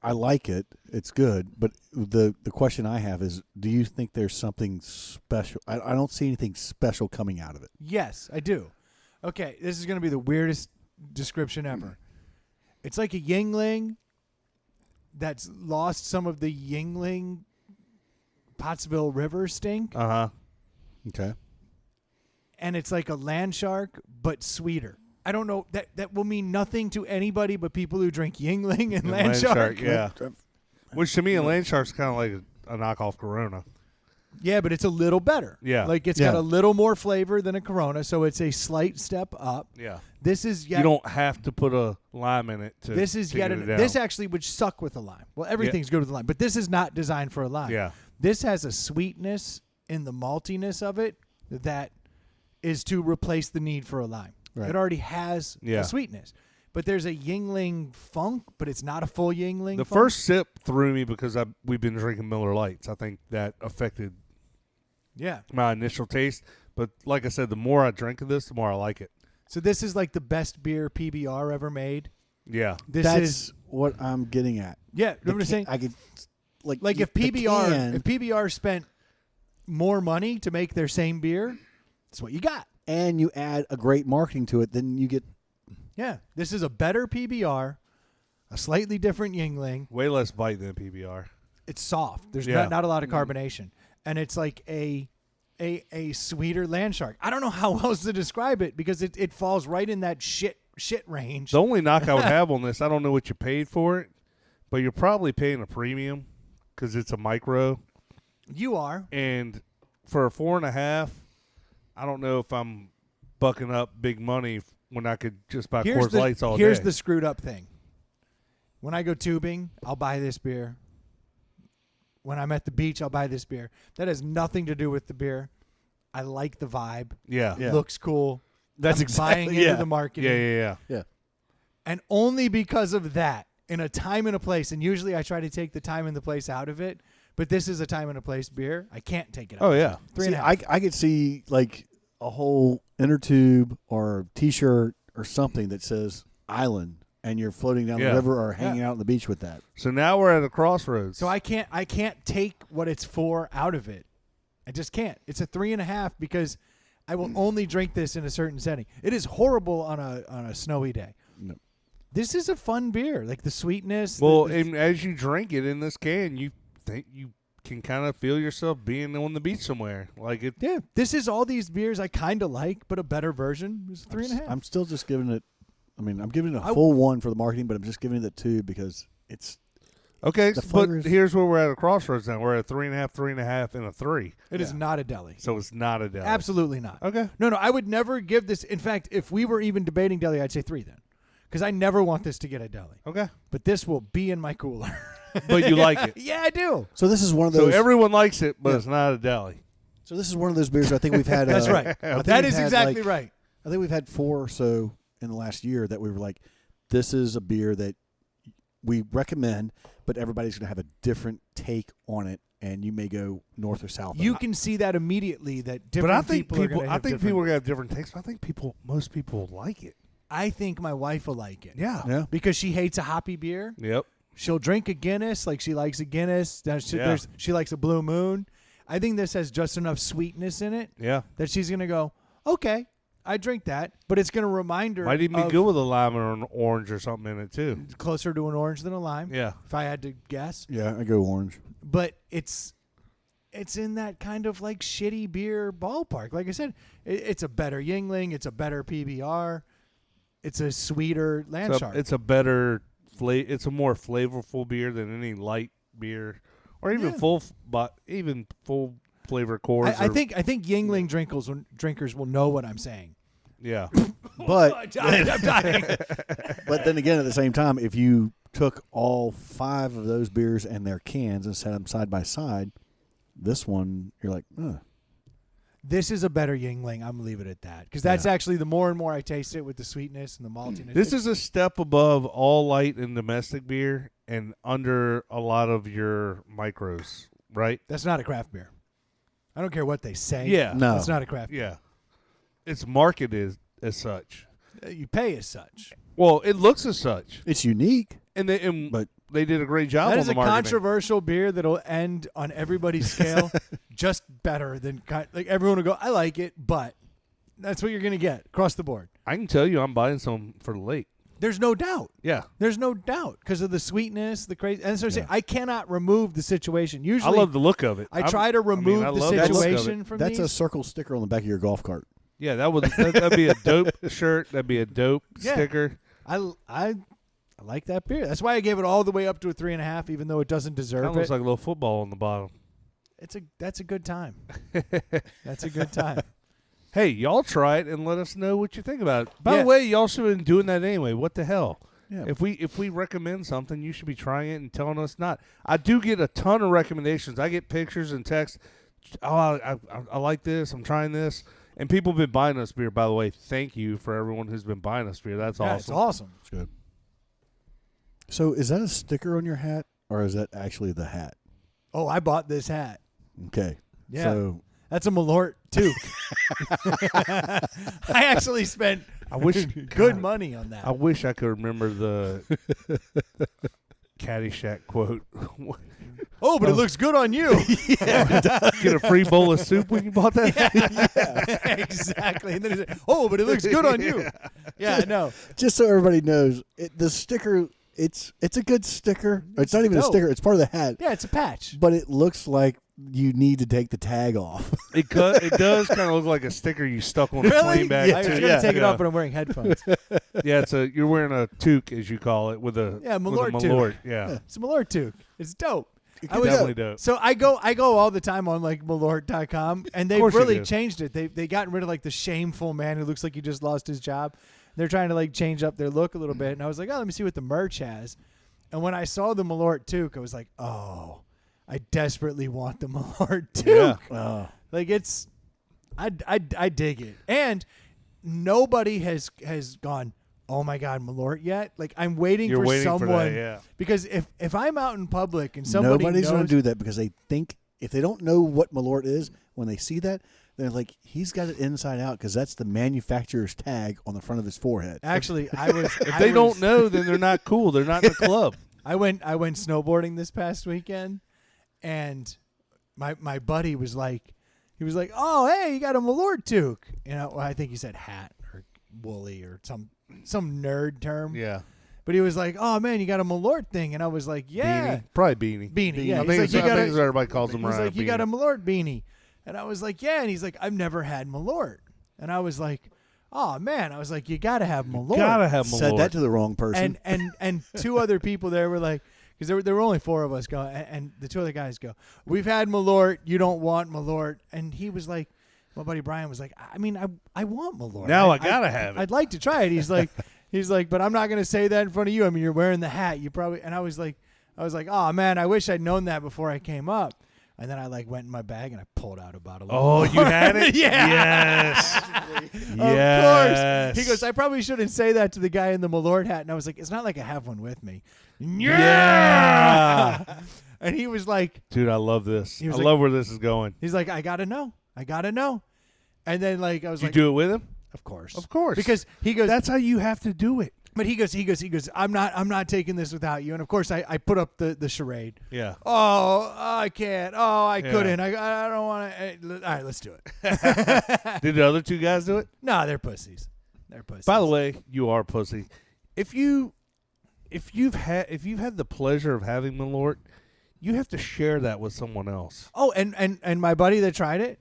I like it. It's good. But the question I have is, do you think there's something special? I don't see anything special coming out of it. Yes, I do. Okay, this is going to be the weirdest description ever. It's like a Yingling that's lost some of the Yingling Pottsville River stink. Uh-huh. Okay. And it's like a land shark, but sweeter. I don't know. That will mean nothing to anybody but people who drink Yingling and land shark. Yeah. Which to me, a land shark's kind of like a knockoff Corona. Yeah, but it's a little better. Yeah. Like it's got a little more flavor than a Corona, so it's a slight step up. Yeah. This is you don't have to put a lime in it to This is get it down. This actually would suck with a lime. Well, everything's good with a lime, but this is not designed for a lime. Yeah. This has a sweetness in the maltiness of it that is to replace the need for a lime. Right. It already has a sweetness. But there's a Yingling funk, but it's not a full Yingling The funk. first sip threw me because we've been drinking Miller Lights. I think that affected my initial taste. But like I said, the more I drink of this, the more I like it. So this is like the best beer PBR ever made. Yeah. That's what I'm getting at. Yeah, you know what I'm saying? I could like if PBR spent more money to make their same beer, that's what you got. And you add a great marketing to it, then you get. Yeah, this is a better PBR, a slightly different Yingling. Way less bite than PBR. It's soft. There's not a lot of carbonation, and it's like a sweeter land shark. I don't know how else to describe it because it falls right in that shit range. The only knock I would have on this, I don't know what you paid for it, but you're probably paying a premium because it's a micro. You are. And for a 4.5, I don't know if I'm bucking up big money when I could just buy Coors Lights all day. Here's the screwed up thing. When I go tubing, I'll buy this beer. When I'm at the beach, I'll buy this beer. That has nothing to do with the beer. I like the vibe. Yeah. It looks cool. That's I'm exactly buying into the marketing. Yeah. And only because of that, in a time and a place, and usually I try to take the time and the place out of it, but this is a time and a place beer. I can't take it out. Oh, yeah. 3.5. I could see like a whole inner tube or T-shirt or something that says Island, and you're floating down the river or hanging out on the beach with that. So now we're at a crossroads. So I can't take what it's for out of it. I just can't. It's a 3.5 because I will only drink this in a certain setting. It is horrible on a snowy day. No. This is a fun beer, like the sweetness. Well, and as you drink it in this can, you think you can kind of feel yourself being on the beach somewhere. Like it. Yeah, this is all these beers I kind of like, but a better version. It's 3.5. I'm still just giving it. I mean, I'm giving it a full 1 for the marketing, but I'm just giving it a 2 because it's. Okay, but here's where we're at a crossroads now. We're at 3.5, 3.5, and a 3. It is not a deli. So it's not a deli. Absolutely not. Okay. No, I would never give this. In fact, if we were even debating deli, I'd say 3 then. Because I never want this to get a deli. Okay. But this will be in my cooler. But you like it. Yeah, I do. So this is one of those. So everyone likes it, but it's not a deli. So this is one of those beers I think we've had. That's right. That is exactly right. I think we've had 4 or so in the last year that we were like, this is a beer that we recommend, but everybody's going to have a different take on it, and you may go north or south. You can see that immediately that different But I think people are going to have people are going to have different takes, but I think most people like it. I think my wife will like it. Yeah. Because she hates a hoppy beer. Yep. She'll drink a Guinness like she likes a Guinness. She likes a Blue Moon. I think this has just enough sweetness in it that she's going to go, okay, I drink that, but it's going to remind her. Might even be good with a lime or an orange or something in it, too. Closer to an orange than a lime. Yeah. If I had to guess. Yeah, I go orange. But it's in that kind of like shitty beer ballpark. Like I said, it's a better Yingling. It's a better PBR. It's a sweeter land shark. It's a better it's a more flavorful beer than any light beer, or even full flavor Coors. I think Yingling drinkers will know what I'm saying. Yeah. But I'm dying. but then again, at the same time, if you took all 5 of those beers and their cans and set them side by side, this one you're like, This is a better Yingling. I'm gonna leave it at that because that's actually the more and more I taste it with the sweetness and the maltiness. This is a step above all light and domestic beer and under a lot of your micros, right? That's not a craft beer. I don't care what they say. Yeah. no, That's not a craft beer. Yeah. It's marketed as such. You pay as such. Well, it looks as such. it's unique. And they, But- they did a great job That on is the a marketing. controversial beer that'll end on everybody's scale just better than like everyone will go, I like it, but that's what you're going to get across the board. I can tell you I'm buying some for the lake. There's no doubt. Yeah. There's no doubt because of the sweetness, the crazy. And so I'm saying, I cannot remove the situation. Usually, I love the look of it. I try to remove I the love the look of it. situation from That's these. a circle sticker on the back of your golf cart. Yeah, that'd be a dope shirt. That'd be a dope Yeah. sticker. I like that beer. That's why I gave it all the way up to a 3.5, even though it doesn't Kind deserve of it. looks like a little football on the bottom. That's a good time. That's a good time. Hey, y'all try it and let us know what you think about it. By Yeah. the way, y'all should have been doing that anyway. What the hell? Yeah. If we recommend something, you should be trying it and telling us not. I do get a ton of recommendations. I get pictures and texts. Oh, I like this. I'm trying this. And people have been buying us beer, by the way. Thank you for everyone who's been buying us beer. That's Yeah, awesome. it's awesome. It's good. So is that a sticker on your hat, or is that actually the hat? Oh, I bought this hat. Okay. Yeah. So That's a Malort toque. I actually spent I wish good money on that. I wish I could remember the Caddyshack quote. Oh, but it looks good on you. Get a free bowl of soup when you bought that? Exactly. And then he said, oh, but it looks good on you. Yeah, no. just so everybody knows, the sticker, it's a good sticker. It's not even a dope. sticker. It's part of the hat. Yeah, it's a patch. But it looks like you need to take the tag off. It does kind of look like a sticker you stuck on a Really? plane back. I was going to take it off, but I'm wearing headphones. Yeah, you're wearing a toque, as you call it, with a Yeah, with a Malort toque. Malort. Yeah, It's a Malort toque. It's dope. I was- definitely dope. So I go all the time on like Malort.com, and they've course you really do. changed it. They gotten rid of like the shameful man who looks like he just lost his job. They're trying to like change up their look a little bit, and I was like, oh, let me see what the merch has. And when I saw the Malort toque, I was like, oh, I desperately want the Malort toque. Yeah. Like it's, I dig it, and nobody has gone, oh my God, Malort yet? Like I'm waiting You're for waiting for someone. that, yeah. Because if I'm out in public and somebody Nobody's going knows, to do that because they think if they don't know what Malort is, when they see that, they're like, he's got it inside out because that's the manufacturer's tag on the front of his forehead. actually, I was. If they don't know, then they're not cool. They're not in the club. I went snowboarding this past weekend, and my buddy was like, oh hey, you got a Malort toque. You know, I think he said hat or woolly or some nerd term. Yeah, But he was like, oh man, you got a Malort thing, and I was like, yeah, beanie. Probably beanie. beanie. Yeah, I he's think, like, it's, you I got think it's everybody calls them He's around. like, you got a Malort beanie. And I was like, yeah. And he's like, I've never had Malort. And I was like, oh, man. I was like, you got to have Malort. Gotta have Malort. Said that to the wrong person. And two other people there were like, because there were only 4 of us going, and the 2 other guys go, we've had Malort. You don't want Malort. And he was like, my buddy Brian was like, I mean, I want Malort. Now I gotta have it. I'd like to try it. He's like, but I'm not going to say that in front of you. I mean, you're wearing the hat. You probably, and I was like, oh man, I wish I'd known that before I came up. And then I like went in my bag and I pulled out a bottle of Oh, you had it? Yeah. Yes. Of Yes. course. He goes, I probably shouldn't say that to the guy in the Malort hat. And I was like, it's not like I have one with me. Yeah. And he was like, Dude, I love this. He I was like- love where this is going. he's like, I got to know. And then like, I was Did you like, do it with him? of course. Of course. Because he goes, That's how you have to do it. but he goes, I'm not taking this without you. And of course I put up the charade. Yeah. Oh, I can't. Oh, I Yeah. couldn't. I don't want to. All right, let's do it. Did the other 2 guys do it? No, they're pussies. By the way, you are pussy. If you've had the pleasure of having Malort, you have to share that with someone else. Oh, and my buddy that tried it,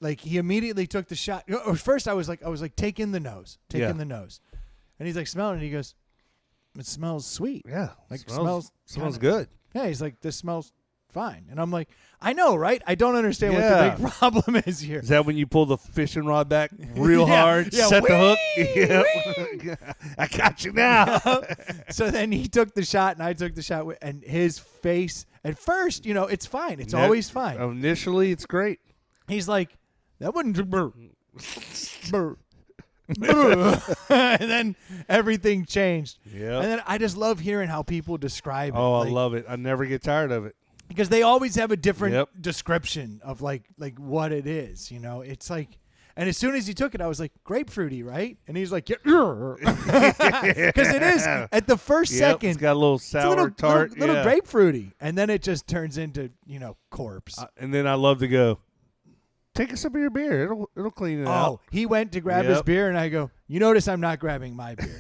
like he immediately took the shot. First, I was like, take in the nose, and he's like, smell it, and he goes, it smells sweet. Yeah. Like, smells smells good. Yeah, he's like, this smells fine. And I'm like, I know, right? I don't understand what the big problem is here. Is that when you pull the fishing rod back real Yeah, hard, yeah, set the hook? whee! Yep. I got you now. So then he took the shot, and I took the shot, and his face, at first, it's fine. It's always fine. Initially, it's great. He's like, that wouldn't and then everything changed. Yeah. And then I just love hearing how people describe it. Oh, like, I love it. I never get tired of it. because they always have a different Yep. description of like what it is. It's like, and as soon as he took it, I was like, grapefruity, right? And he's like, because it is at the first second. It's got a little sour, It's a little, tart, little grapefruity, and then it just turns into corpse. And then I love to go, take a sip of your beer. It'll clean it out. He went to grab his Yep. beer, and I go, you notice I'm not grabbing my beer.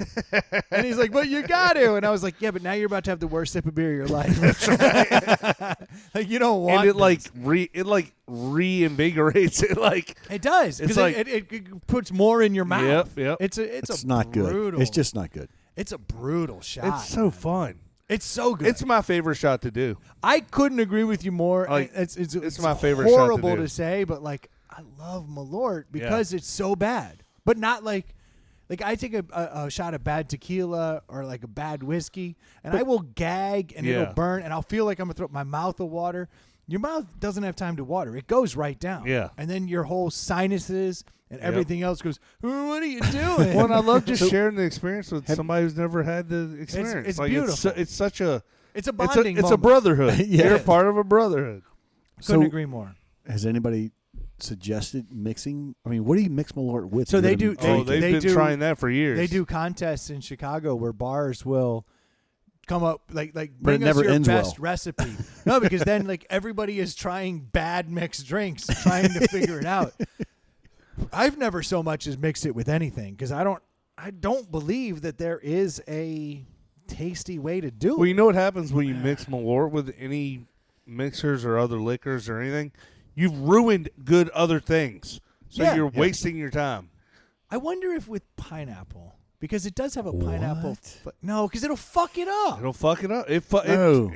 And he's like, but you got to. And I was like, yeah, but now you're about to have the worst sip of beer of your life. That's right. Like, you don't want And it this. reinvigorates it. Like It does. it's Because like- it puts more in your mouth. Yep. It's a not brutal, good. It's just not good. It's a brutal shot. it's so fun. It's so good. It's my favorite shot to do. I couldn't agree with you more. Like, It's my favorite shot to horrible do. to say, but like I love Malort because it's so bad, but not like I take a shot of bad tequila or like a bad whiskey, and I will gag and Yeah. it'll burn, and I'll feel like I'm gonna throw my mouth will water. Your mouth doesn't have time to water; it goes right down. Yeah. and then your whole sinuses and everything else goes. What are you doing? Well, and I love just sharing the experience with somebody who's never had the experience. it's like, beautiful. It's such a It's a bonding. It's a moment. brotherhood. Yeah. You're part of a brotherhood. Couldn't So- agree more. Has anybody suggested mixing? I mean, what do you mix Malort with? So to they get 'em do- drinking? They've they been do- trying that for years. They do contests in Chicago where bars will come up like But bring it us never your ends best well. recipe. No, because then like everybody is trying bad mixed drinks, trying to figure it out. I've never so much as mixed it with anything because I don't believe that there is a tasty way to do Well, it. you know what happens when you mix Malort with any mixers or other liquors or anything? You've ruined good other things. So Yeah. you're Yeah. wasting your time. I wonder if with pineapple, because it does have a pineapple. What? No, because it'll fuck it up. It'll fuck it up. It No.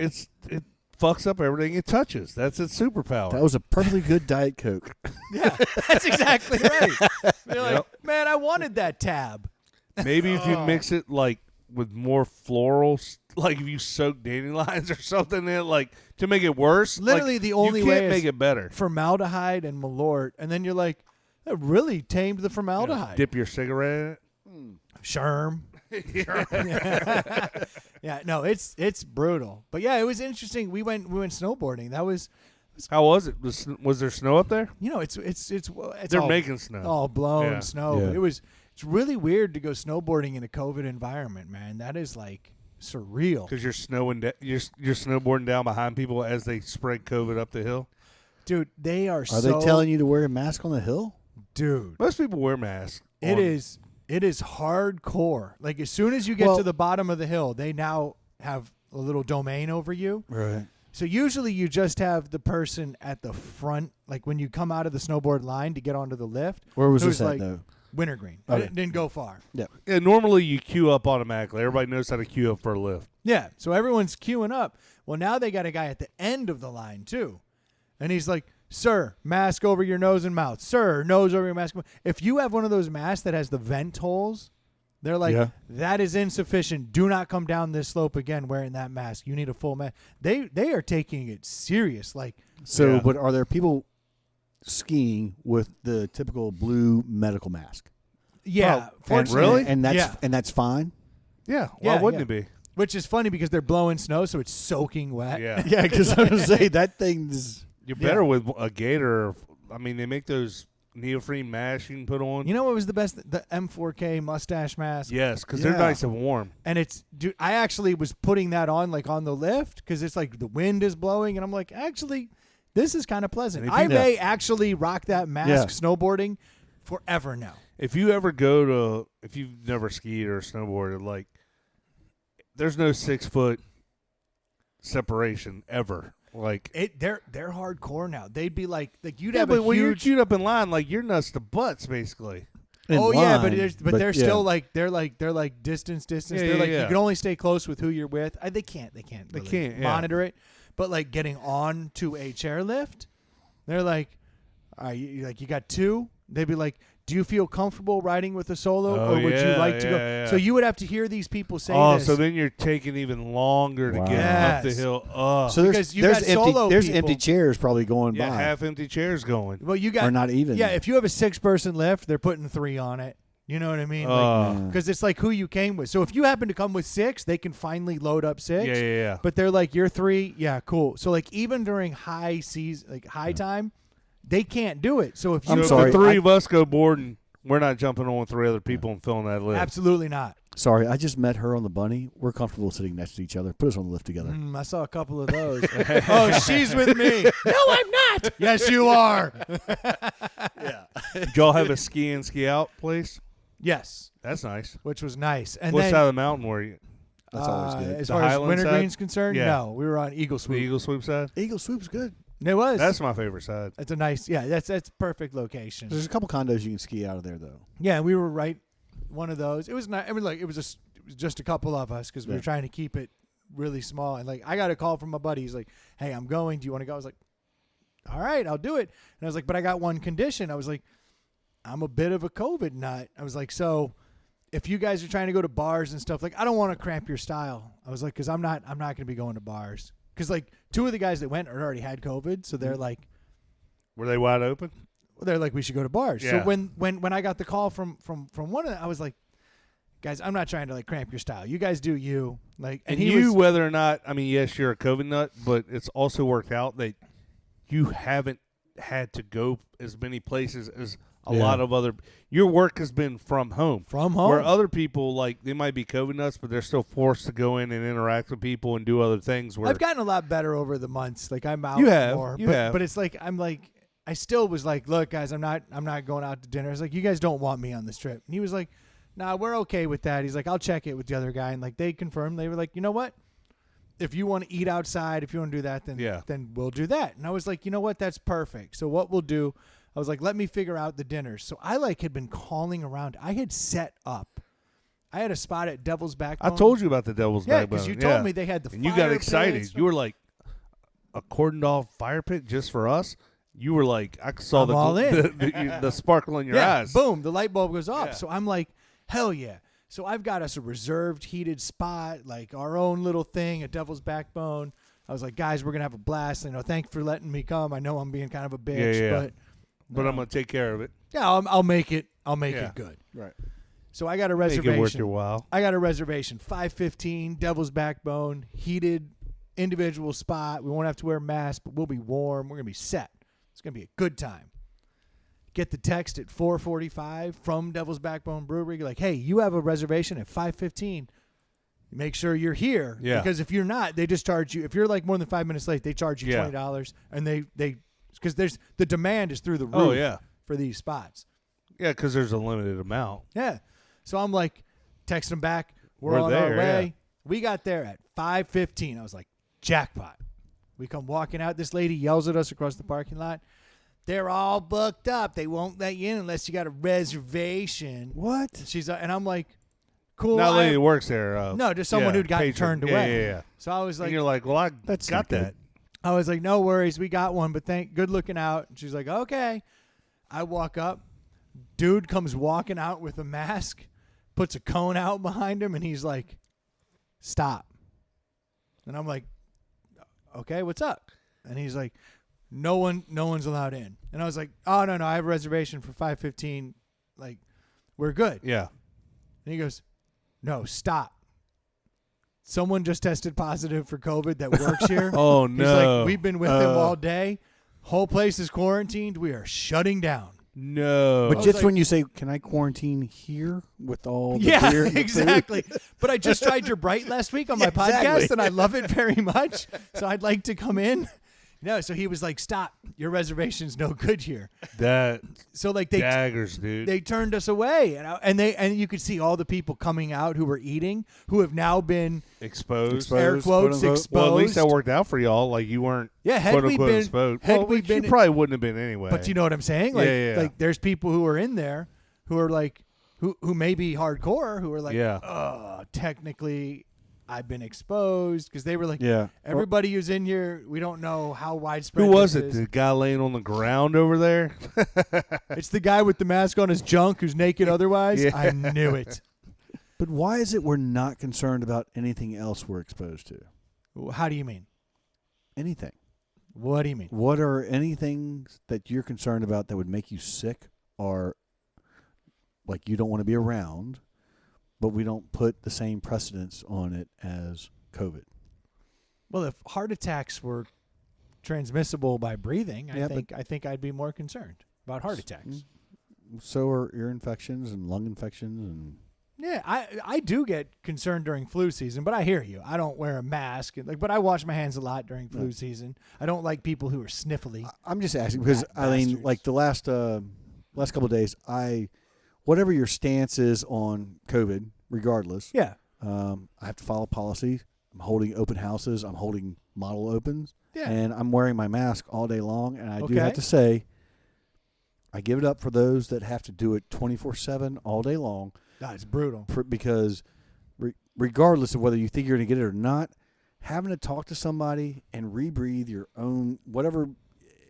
fucks up everything it touches. That's its superpower. That was a perfectly good Diet Coke. Yeah, that's exactly right. You're like, Yep. man, I wanted that tab. Maybe if you mix it like with more florals, like if you soak dandelions or something in it, like to make it worse. Literally like, the only you way can't is make it better. formaldehyde and Malort, and then you're like, that really tamed the formaldehyde. Dip your cigarette in it. Sherm. Yeah, no, it's brutal. But yeah, it was interesting. We went snowboarding. That was, How was it? Was there snow up there? it's They're all, making snow. all blown Yeah. snow. Yeah. It's really weird to go snowboarding in a COVID environment, man. That is like surreal. Because you're snowboarding down behind people as they spread COVID up the hill. Dude, they are Are so they telling you to wear a mask on the hill? dude. Most people wear masks. It is hardcore. Like as soon as you get Well- to the bottom of the hill, they now have a little domain over you. Right. So usually you just have the person at the front, like when you come out of the snowboard line to get onto the lift. Where was who's this at, like though? Wintergreen. Okay. It didn't go far. Yeah. Yeah, normally you queue up automatically. Everybody knows how to queue up for a lift. Yeah. So everyone's queuing up. Well, now they got a guy at the end of the line too. And he's like, sir, mask over your nose and mouth. Sir, nose over your mask. If you have one of those masks that has the vent holes, they're like, Yeah. that is insufficient. Do not come down this slope again wearing that mask. You need a full mask. They are taking it serious. Like, So, Yeah. but are there people skiing with the typical blue medical mask? yeah. Oh, fortunately- really? And that's Yeah. and that's fine. Yeah, why Yeah, wouldn't yeah. it be? Which is funny because they're blowing snow, so it's soaking wet. Yeah. Yeah, because I was gonna say that thing is. You're better with a gator. I mean, they make those neoprene masks you can put on. You know what was the best? The M4K mustache mask. Yes, because they're Yeah. nice and warm. And it's, dude, I actually was putting that on like on the lift because it's like the wind is blowing, and I'm like, actually, this is kind of pleasant. And if I you- may actually rock that mask Yeah. snowboarding forever now. If you ever go to, if you've never skied or snowboarded, like, there's no 6 foot separation ever. Like, They're hardcore now. They'd be like you'd yeah, have but a when you're huge. queued up in line, like you're nuts to butts, basically. Oh line, yeah, but they're yeah. still like they're like distance. Yeah, They're like yeah. you can only stay close with who you're with. They can't really can't, yeah. monitor it. But like getting on to a chairlift, they're like, all right, you got two. They'd be like, do you feel comfortable riding with a solo, Oh, or would you yeah, like to go? yeah, yeah. So you would have to hear these people say Oh, this. so then you're taking even longer to Wow. get up the Yes. hill. Oh, So Because you got empty solo there's people. empty chairs probably going yeah, by, half empty chairs going. well, you got or not even. Yeah, if you have a 6-person lift, they're putting 3 on it. You know what I mean? Yeah. Because it's like who you came with. So if you happen to come with 6, they can finally load up 6. Yeah. But they're like, you're 3, yeah, cool. So like even during high season, like high time, they can't do it. So if you I'm So if sorry, the three of us go boarding, we're not jumping on with 3 other people and filling that lift. absolutely not. Sorry, I just met her on the bunny. We're comfortable sitting next to each other. Put us on the lift together. I saw a couple of those. Oh, she's with me. No, I'm not. Yes, you are. Did y'all have a ski in, ski out place? Yes, That's nice. which was nice. And What then side of the mountain were you? That's always good. As The far as Highland Winter side? Green's concerned, Yeah. no, we were on Eagle The Swoop. Eagle Swoop side? Eagle Swoop's good. It was. That's my favorite side. That's a nice. Yeah, that's perfect location. There's a couple condos you can ski out of there though. Yeah, we were right one of those. It was not. I mean, like it was just a couple of us because we were Yeah. trying to keep it really small. And like I got a call from my buddy. He's like, "Hey, I'm going. Do you want to go?" I was like, "All right, I'll do it." And I was like, "But I got one condition." I was like, "I'm a bit of a COVID nut." I was like, "So if you guys are trying to go to bars and stuff, like I don't want to cramp your style." I was like, "Because I'm not going to be going to bars." Because like 2 of the guys that went already had COVID, so they're like. Were they wide open? They're like, we should go to bars. Yeah. So when I got the call from one of them, I was like, guys, I'm not trying to like cramp your style. You guys do you. Like, And he you, was, whether or not, I mean, yes, you're a COVID nut, but it's also worked out that you haven't had to go as many places as a Yeah. lot of other. Your work has been from home. from home. Where other people, like, they might be COVID nuts, but they're still forced to go in and interact with people and do other things. Where I've gotten a lot better over the months. Like I'm out You have. more. You but, have. but it's like I still was like, look, guys, I'm not going out to dinner. I was like, you guys don't want me on this trip. And he was like, nah, we're okay with that. He's like, I'll check it with the other guy. And like they confirmed, they were like, you know what? If you want to eat outside, if you want to do that, then we'll do that. And I was like, you know what? That's perfect. So what we'll do, I was like, let me figure out the dinners. So I like had been calling around. I had set up. I had a spot at Devil's Backbone. I told you about the Devil's Yeah, Backbone. because you told me they had the and you fire got excited. pits. You were like, a cordoned off fire pit just for us? You were like, I saw I'm all in. the sparkle in your eyes. Boom, the light bulb goes off. Yeah. So I'm like, hell yeah. So I've got us a reserved heated spot, like our own little thing at Devil's Backbone. I was like, guys, we're gonna have a blast. You know, thanks for letting me come. I know I'm being kind of a bitch, Yeah. But I'm going to take care of it. yeah, I'll make it. I'll make Yeah. it good. Right. So I got a Make it worth reservation. your while. I got a reservation. 5:15, Devil's Backbone, heated individual spot. We won't have to wear masks, but we'll be warm. We're gonna be set. It's gonna be a good time. Get the text at 4:45 from Devil's Backbone Brewery, like, hey, you have a reservation at 5:15. Make sure you're here. Yeah. Because if you're not, they just charge you. If you're like more than 5 minutes late, they charge you Yeah. $20, and they because there's the demand is through the roof. Oh, yeah. For these spots. Yeah, because there's a limited amount. Yeah. So I'm like, text them back. We're on there, our way. yeah. We got there at 5:15. I was like, jackpot. We come walking out. This lady yells at us across the parking lot. They're all booked up. They won't let you in unless you got a reservation. What? She's and I'm like, cool. Not a lady that works there. No, just someone who'd gotten patron. turned Yeah, away. Yeah. So I was And like, you're like, well, I That's got not good. that. I was like, no worries, we got one, but good looking out. And she's like, okay. I walk up. Dude comes walking out with a mask, puts a cone out behind him, and he's like, stop. And I'm like, okay, what's up? And he's like, no one's allowed in. And I was like, oh, no, I have a reservation for 5:15. Like, we're good. Yeah. And he goes, no, stop. Someone just tested positive for COVID that works here. Oh, He's no. like, we've been with him all day. Whole place is quarantined. We are shutting down. No. But was just like- when you say, "Can I quarantine here with all the Yeah, beer and the food?" exactly. But I just tried your Bright last week on my podcast, Exactly. and I love it very much. So I'd like to come in. No, so he was like, stop. Your reservation's no good here. that So like daggers, dude. they turned us away, and you could see all the people coming out who were eating, who have now been exposed. air quotes quote-unquote. exposed. Well, at least that worked out for y'all. Like, you weren't Yeah, had quote we unquote been- exposed. had Well, we which been- you probably wouldn't have been anyway. But you know what I'm saying? Like, Yeah. like there's people who are in there who are like who may be hardcore, who are like, Yeah. technically I've been exposed, because they were like, Yeah. everybody who's in here, we don't know how widespread. Who was this it? is. The guy laying on the ground over there? It's the guy with the mask on his junk who's naked otherwise. Yeah. I knew it. But why is it we're not concerned about anything else we're exposed to? How do you mean? Anything. What do you mean? What are anything that you're concerned about that would make you sick or like you don't want to be around, but we don't put the same precedence on it as COVID? Well, if heart attacks were transmissible by breathing, Yeah, I think I'd be more concerned about heart attacks. So are ear infections and lung infections and Yeah, I do get concerned during flu season, but I hear you. I don't wear a mask, but I wash my hands a lot during flu season. I don't like people who are sniffly. I'm just asking because I mean, bastards. like the last couple of days, whatever your stance is on COVID, regardless, Yeah. I have to follow policy. I'm holding open houses. I'm holding model opens, Yeah. and I'm wearing my mask all day long. And I do Okay. have to say, I give it up for those that have to do it 24/7 all day long. No, it's brutal. Because regardless of whether you think you're going to get it or not, having to talk to somebody and rebreathe your own whatever.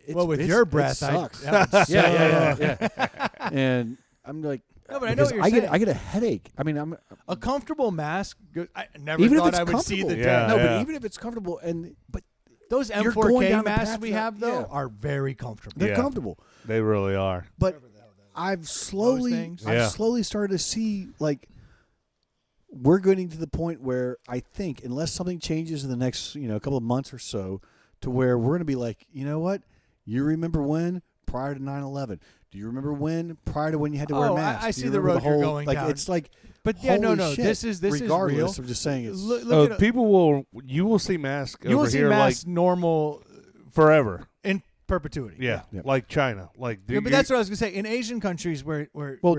With your breath, it sucks. that would yeah. And I'm like, No, but I know what because you're I get saying. I get a headache. I mean, A comfortable mask. I never even if thought it's I would see the comfortable. day. Yeah. No, but even if it's comfortable, but Those You're going M4K down the masks path we that- have though yeah. are very comfortable. they're Yeah. comfortable. They really are. But I've slowly things? Yeah. started to see like we're getting to the point where I think unless something changes in the next couple of months or so, to where we're going to be like, you know what? You remember when prior to 9/11? Do you remember when prior to when you had to wear a mask? I Do you see the remember road you're whole, going like, down. It's like, But yeah, no, holy no. shit, This is real. regardless of just saying it's Look at You will see masks you will over see here masks normal like forever. in perpetuity. Yeah, Yeah. like China. Like Yeah, but that's what I was gonna say. In Asian countries where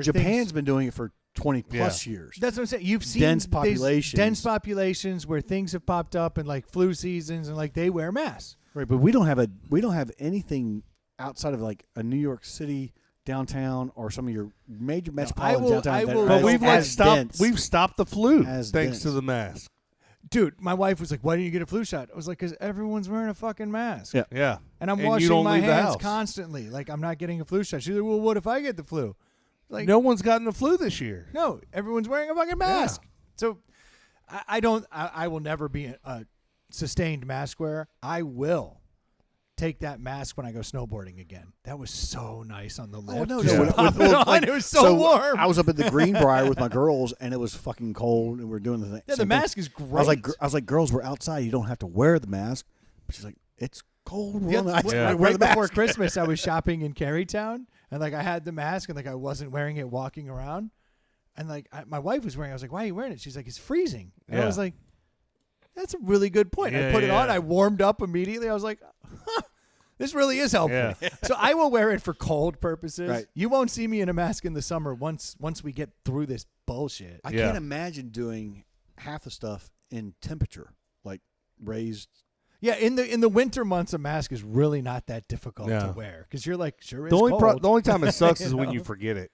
Japan's been doing it for 20 plus years. That's what I'm saying. You've seen Dense these populations. dense populations where things have popped up and like flu seasons and like they wear masks. Right, but we don't have anything outside of like a New York City downtown or some of your major metropolitan downtown. that are But as- we've like as stopped. dense. We've stopped the flu As thanks dense. to the mask. Dude, my wife was like, "Why didn't you get a flu shot?" I was like, "Because everyone's wearing a fucking mask." Yeah. Yeah, And I'm And you washing don't my leave the hands house. constantly. Like I'm not getting a flu shot. She's like, "Well, what if I get the flu?" Like no one's gotten the flu this year. no, everyone's wearing a fucking mask. So I will never be a sustained mask wearer. I will take that mask when I go snowboarding again. That was so nice on the lip. Oh no, Just no! pop it on. It was so warm. I was up at the Greenbrier with my girls, and it was fucking cold, and we were doing the thing. Yeah, the same thing. mask is great. I was like, girls, we're outside. You don't have to wear the mask. But she's like, it's cold. We're Yeah, on the ice. like, I wear right the mask. before Christmas, I was shopping in Carytown, and like I had the mask, and like I wasn't wearing it walking around, and like my wife was wearing it. I was like, "Why are you wearing it?" She's like, "It's freezing." And I Yeah. was like, "That's a really good point." I Yeah, put it yeah. on. I warmed up immediately. I was like, huh, "This really is helpful." Yeah. So I will wear it for cold purposes. Right. You won't see me in a mask in the summer once we get through this bullshit. I Yeah. can't imagine doing half the stuff in temperature, like raised. Yeah, in the winter months, a mask is really not that difficult to Yeah. wear because you're like, sure is The only cold. the only time it sucks is You when know? you forget it.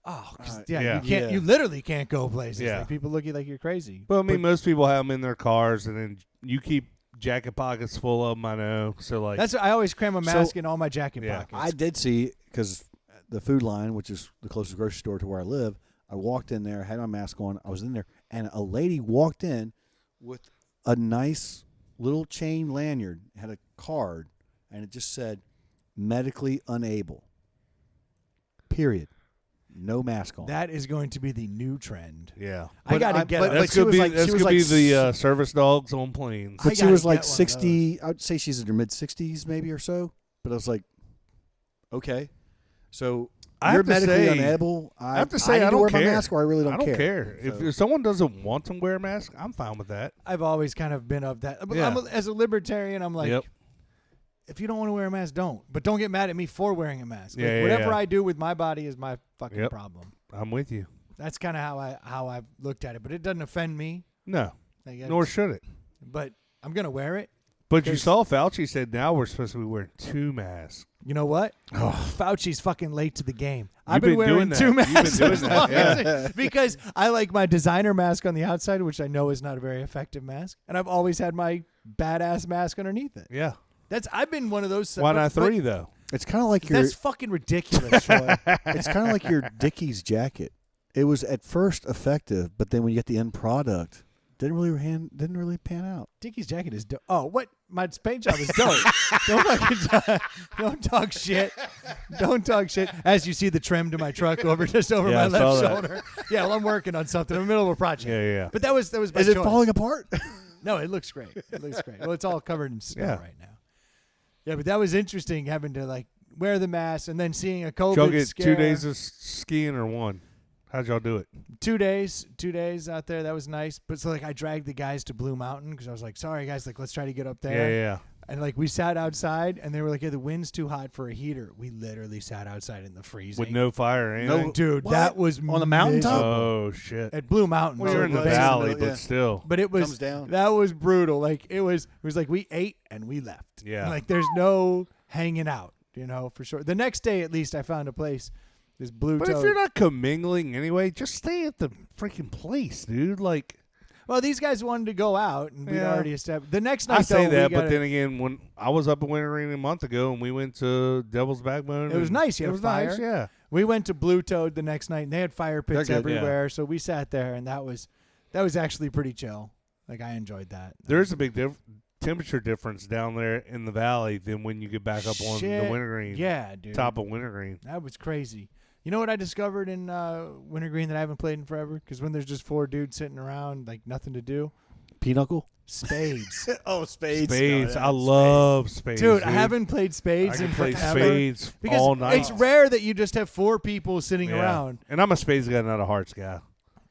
Oh, 'cause, Yeah. you can't. Yeah. You literally can't go places. Yeah. Like people look at you like you're crazy. But I mean, most people have them in their cars, and then you keep jacket pockets full of them. I know. So like, That's I always cram a mask So- in all my jacket Yeah. pockets. I did see because the Food Line, which is the closest grocery store to where I live, I walked in there, had my mask on. I was in there, and a lady walked in with a nice little chain lanyard, had a card, and it just said "medically unable." Period. No mask on. That is going to be the new trend. yeah. I got to get. but- a- That's she gonna was be like- that's she was gonna be like the service dogs on planes. I But she gotta was get like one of 60. I would say she's in her mid 60s, maybe or so. But I was like, okay, so I you're have to medically say- unable. I have to say, need I to don't wear care. my mask, or I really don't I don't care. So- If someone doesn't want to wear a mask, I'm fine with that. I've always kind of been of that. But Yeah. as a libertarian, I'm like, Yep. if you don't want to wear a mask, don't. But don't get mad at me for wearing a mask. Like, Yeah, yeah, whatever yeah. I do with my body is my fucking Yep. problem. I'm with you. That's kind of how I've looked at it. But it doesn't offend me. No, Like, nor it's- should it. But I'm gonna wear it. But you There's- saw Fauci said now we're supposed to be wearing 2 masks. You know what? Fauci's fucking late to the game. I've You've been wearing doing two that. You've masks been doing as that, long yeah. as because I like my designer mask on the outside, which I know is not a very effective mask, and I've always had my badass mask underneath it. Yeah. I've been one of those. Why not 3 though? It's kind of like your. That's fucking ridiculous, Troy. It's kind of like your Dickies jacket. It was at first effective, but then when you get the end product, didn't really pan out. Dicky's jacket is dope. Oh, what? My paint job is dope. Don't talk shit. Don't talk shit. As you see the trim to my truck over my I saw left that. shoulder. Yeah, well, I'm working on something. I'm in the middle of a project. Yeah. But that was my Is it choice. falling apart? No, it looks great. It looks great. Well, it's all covered in snow Yeah. right now. Yeah, but that was interesting having to like wear the mask and then seeing a COVID Y'all get scare. 2 days of skiing or 1? How'd y'all do it? 2 days. 2 days out there. That was nice. But so like I dragged the guys to Blue Mountain because I was like, sorry guys, like let's try to get up there. Yeah. And like we sat outside and they were like, yeah, the wind's too hot for a heater. We literally sat outside in the freezing. With no fire or anything? Dude, What? that was On the mountaintop? miserable. Oh, shit. At Blue Mountain. Well, so you're in the basically- valley, yeah. but still. But it was Comes down. that was brutal. Like it was like we ate and we left. Yeah. Like there's no hanging out, for sure. The next day at least I found a place. This Blue But Toad. if you're not commingling anyway, just stay at the freaking place, dude. Like, well, these guys wanted to go out and we'd Yeah. already established. The next night I say though, that, we but gotta- then again, when I was up in Wintergreen a month ago and we went to Devil's Backbone. It was and nice. You It had was fire. nice, yeah. We went to Blue Toad the next night and they had fire pits They're good, yeah. everywhere. So we sat there and that was actually pretty chill. Like I enjoyed that. There's a big temperature difference down there in the valley than when you get back up on the Shit. Wintergreen. Yeah, dude. Top of Wintergreen. That was crazy. You know what I discovered in Wintergreen that I haven't played in forever? Because when there's just 4 dudes sitting around, like nothing to do, Pinochle? spades. Oh, spades. Spades. I love spades. Dude, I haven't played spades I in can play forever. spades Because all night. it's rare that you just have 4 people sitting Yeah. around. And I'm a spades guy, not a hearts guy.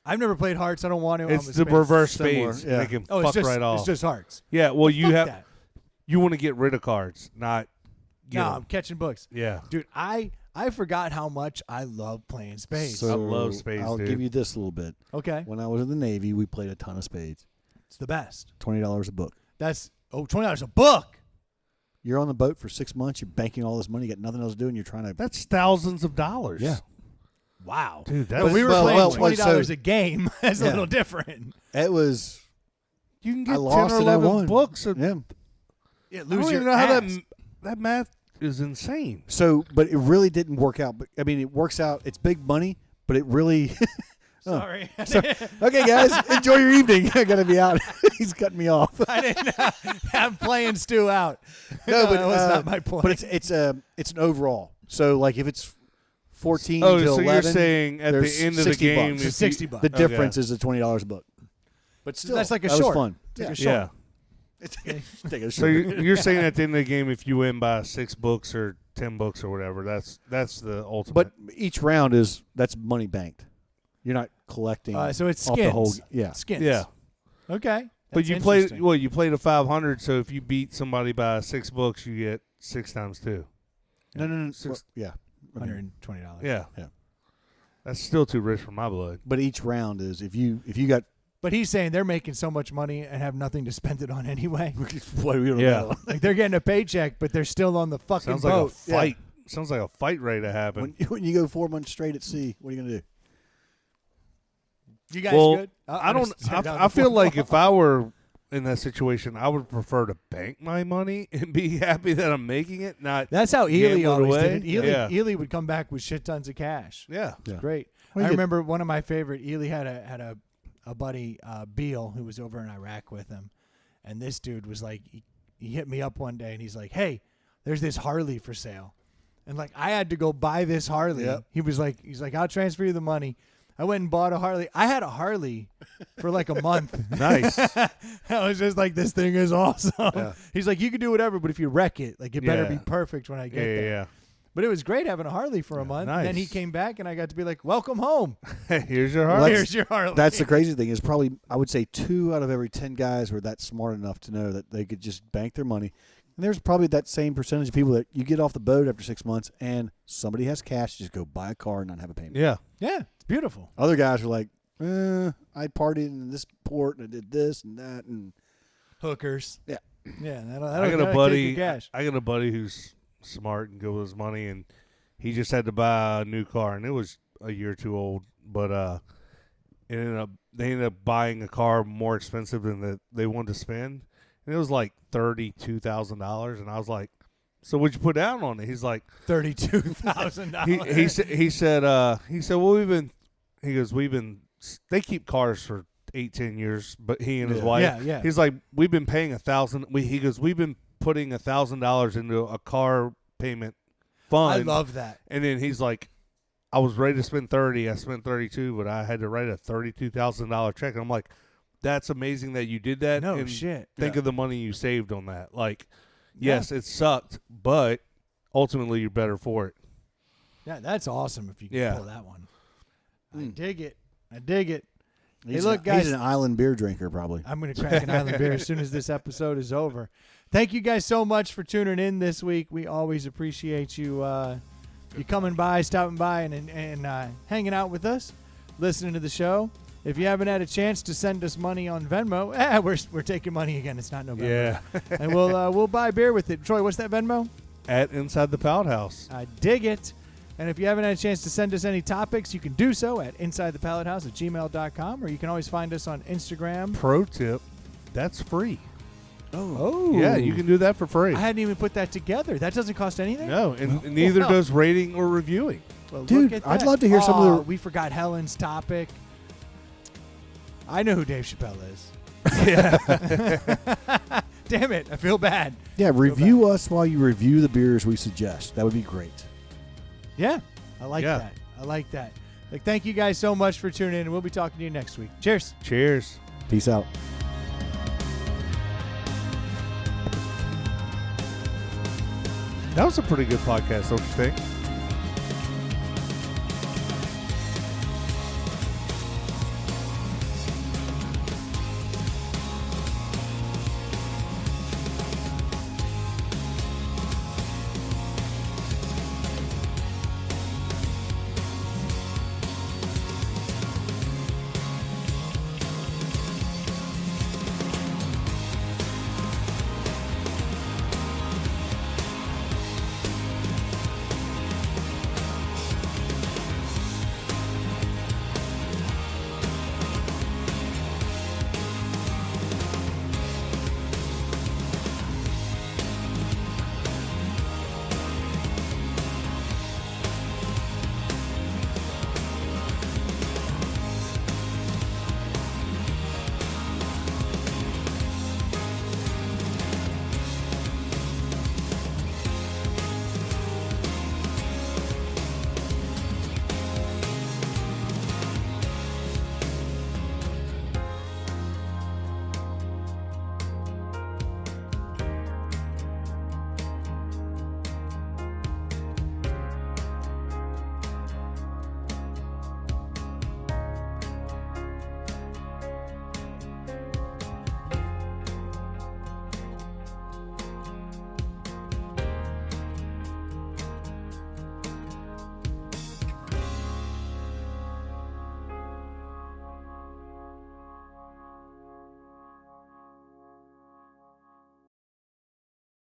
I've never played hearts. I don't want to. It's I'm a the spades. reverse Similar, spades. yeah. They can Oh, fuck it's just right off. it's just hearts. Yeah, well, you Fuck have that. you want to get rid of cards, not get No, 'em. I'm catching books. Yeah. Dude, I forgot how much I love playing spades. So I love spades, I'll dude. give you this a little bit. Okay. When I was in the Navy, we played a ton of spades. It's the best. $20 a book. That's $20 a book. You're on the boat for 6 months. You're banking all this money. You got nothing else to do, and you're trying to. That's thousands of dollars. Yeah. Wow. Dude, But that's we were well, playing well, $20 so- a game. That's a Yeah. little different. It was. you can I get 10 lost or and I 11 won. books. And Yeah. Yeah, I lose don't your even know how ass. that math is insane. So, but it really didn't work out. But I mean, it works out. It's big money, but it really. Sorry. Okay, guys, enjoy your evening. I gotta be out. He's cutting me off. I didn't have playing Stu out. No, but that was not my point. But it's an overall. So like if it's 14 Oh, to so 11, you're saying at there's the end of the 60 game, bucks. if It's 60 bucks. the Okay. difference is the $20 a book. But still, That's like a that short. was fun. It's like a you, short. yeah. Take a So short. you're saying at the end of the game, if you win by 6 books or 10 books or whatever, that's the ultimate. But each round that's money banked. You're not collecting. So it's off skins. the whole. Yeah. Skins. yeah. Okay. But That's you played interesting. you played a 500. So if you beat somebody by 6 books, you get 6 times 2. No. Six- Well, yeah. I mean, $120. Yeah. Yeah. That's still too rich for my blood. but each round is if you got But he's saying they're making so much money and have nothing to spend it on anyway. what we don't Yeah. know. Like they're getting a paycheck, but they're still on the fucking Sounds like a boat. fight. Sounds like a fight ready to happen. When you go 4 months straight at sea, what are you gonna do? You guys Well, good? I don't. Sit down I feel before- like if I were in that situation, I would prefer to bank my money and be happy that I'm making it. Not That's how Ely gamble it always away. did it. Ely, Yeah. Ely would come back with shit tons of cash. yeah. Yeah. Great. Well, I you get- remember one of my favorite. Ely had a buddy, Beal, who was over in Iraq with him, and this dude was like, he hit me up one day and he's like, "Hey, there's this Harley for sale," and like I had to go buy this Harley. Yep. He's like, "I'll transfer you the money." I went and bought a Harley. I had a Harley for like a month. Nice. I was just like, this thing is awesome. Yeah. He's like, you can do whatever, but if you wreck it, like it better Yeah. be perfect when I Yeah, get there. yeah, But it was great having a Harley for a month. And then he nice. came back and I got to be like, welcome home. yeah. Here's your Well, heart. Here's your Harley. That's the crazy thing is probably I would say 2 out of every 10 guys were that smart enough to know that they could just bank their money. And there's probably that same percentage of people that you get off the boat after 6 months and somebody has cash, just go buy a car and not have a payment. Yeah. Yeah, it's beautiful. Other guys are like, I partied in this port and I did this and that and Hookers. Yeah. Yeah, I got a buddy. Cash. I got a buddy whose smart and good with his money, and he just had to buy a new car, and it was a year or two old. But they ended up buying a car more expensive than they wanted to spend, and it was like $32,000. And I was like, "So what'd you put down on it?" He's like, $32,000. he said, well, we've been they keep cars for 8-10 years, but he and his wife, he's like, we've been paying $1,000. He goes, we've been putting $1,000 into a car payment fund. I love that. And then he's like, I was ready to spend 30. I spent 32, but I had to write a $32,000 check. And I'm like, that's amazing that you did that. No and shit. Think of the money you saved on that. Like, yes, it sucked, but ultimately you're better for it. Yeah, that's awesome if you can pull that one. I dig it. Hey, He's look, guys. He's an island beer drinker, probably. I'm going to crack an island beer as soon as this episode is over. Thank you guys so much for tuning in this week. We always appreciate you you coming by, stopping by, and hanging out with us, listening to the show. If you haven't had a chance to send us money on Venmo, we're taking money again. It's not November. Yeah. And we'll buy beer with it. Troy, what's that Venmo? At Inside the Pallet House. I dig it. And if you haven't had a chance to send us any topics, you can do so at insidethepallethouse@gmail.com, or you can always find us on Instagram. Pro tip, that's free. Oh. Yeah, you can do that for free. I hadn't even put that together. That doesn't cost anything? No, and neither does rating or reviewing. Well, Dude, look at I'd that. love to hear some of the... We forgot Helen's topic. I know who Dave Chappelle is. Yeah. Damn it. I feel bad. Yeah, review us while you review the beers we suggest. That would be great. Yeah, I like that. I like that. Like, thank you guys so much for tuning in, and we'll be talking to you next week. Cheers. Cheers. Peace out. That was a pretty good podcast, don't you think?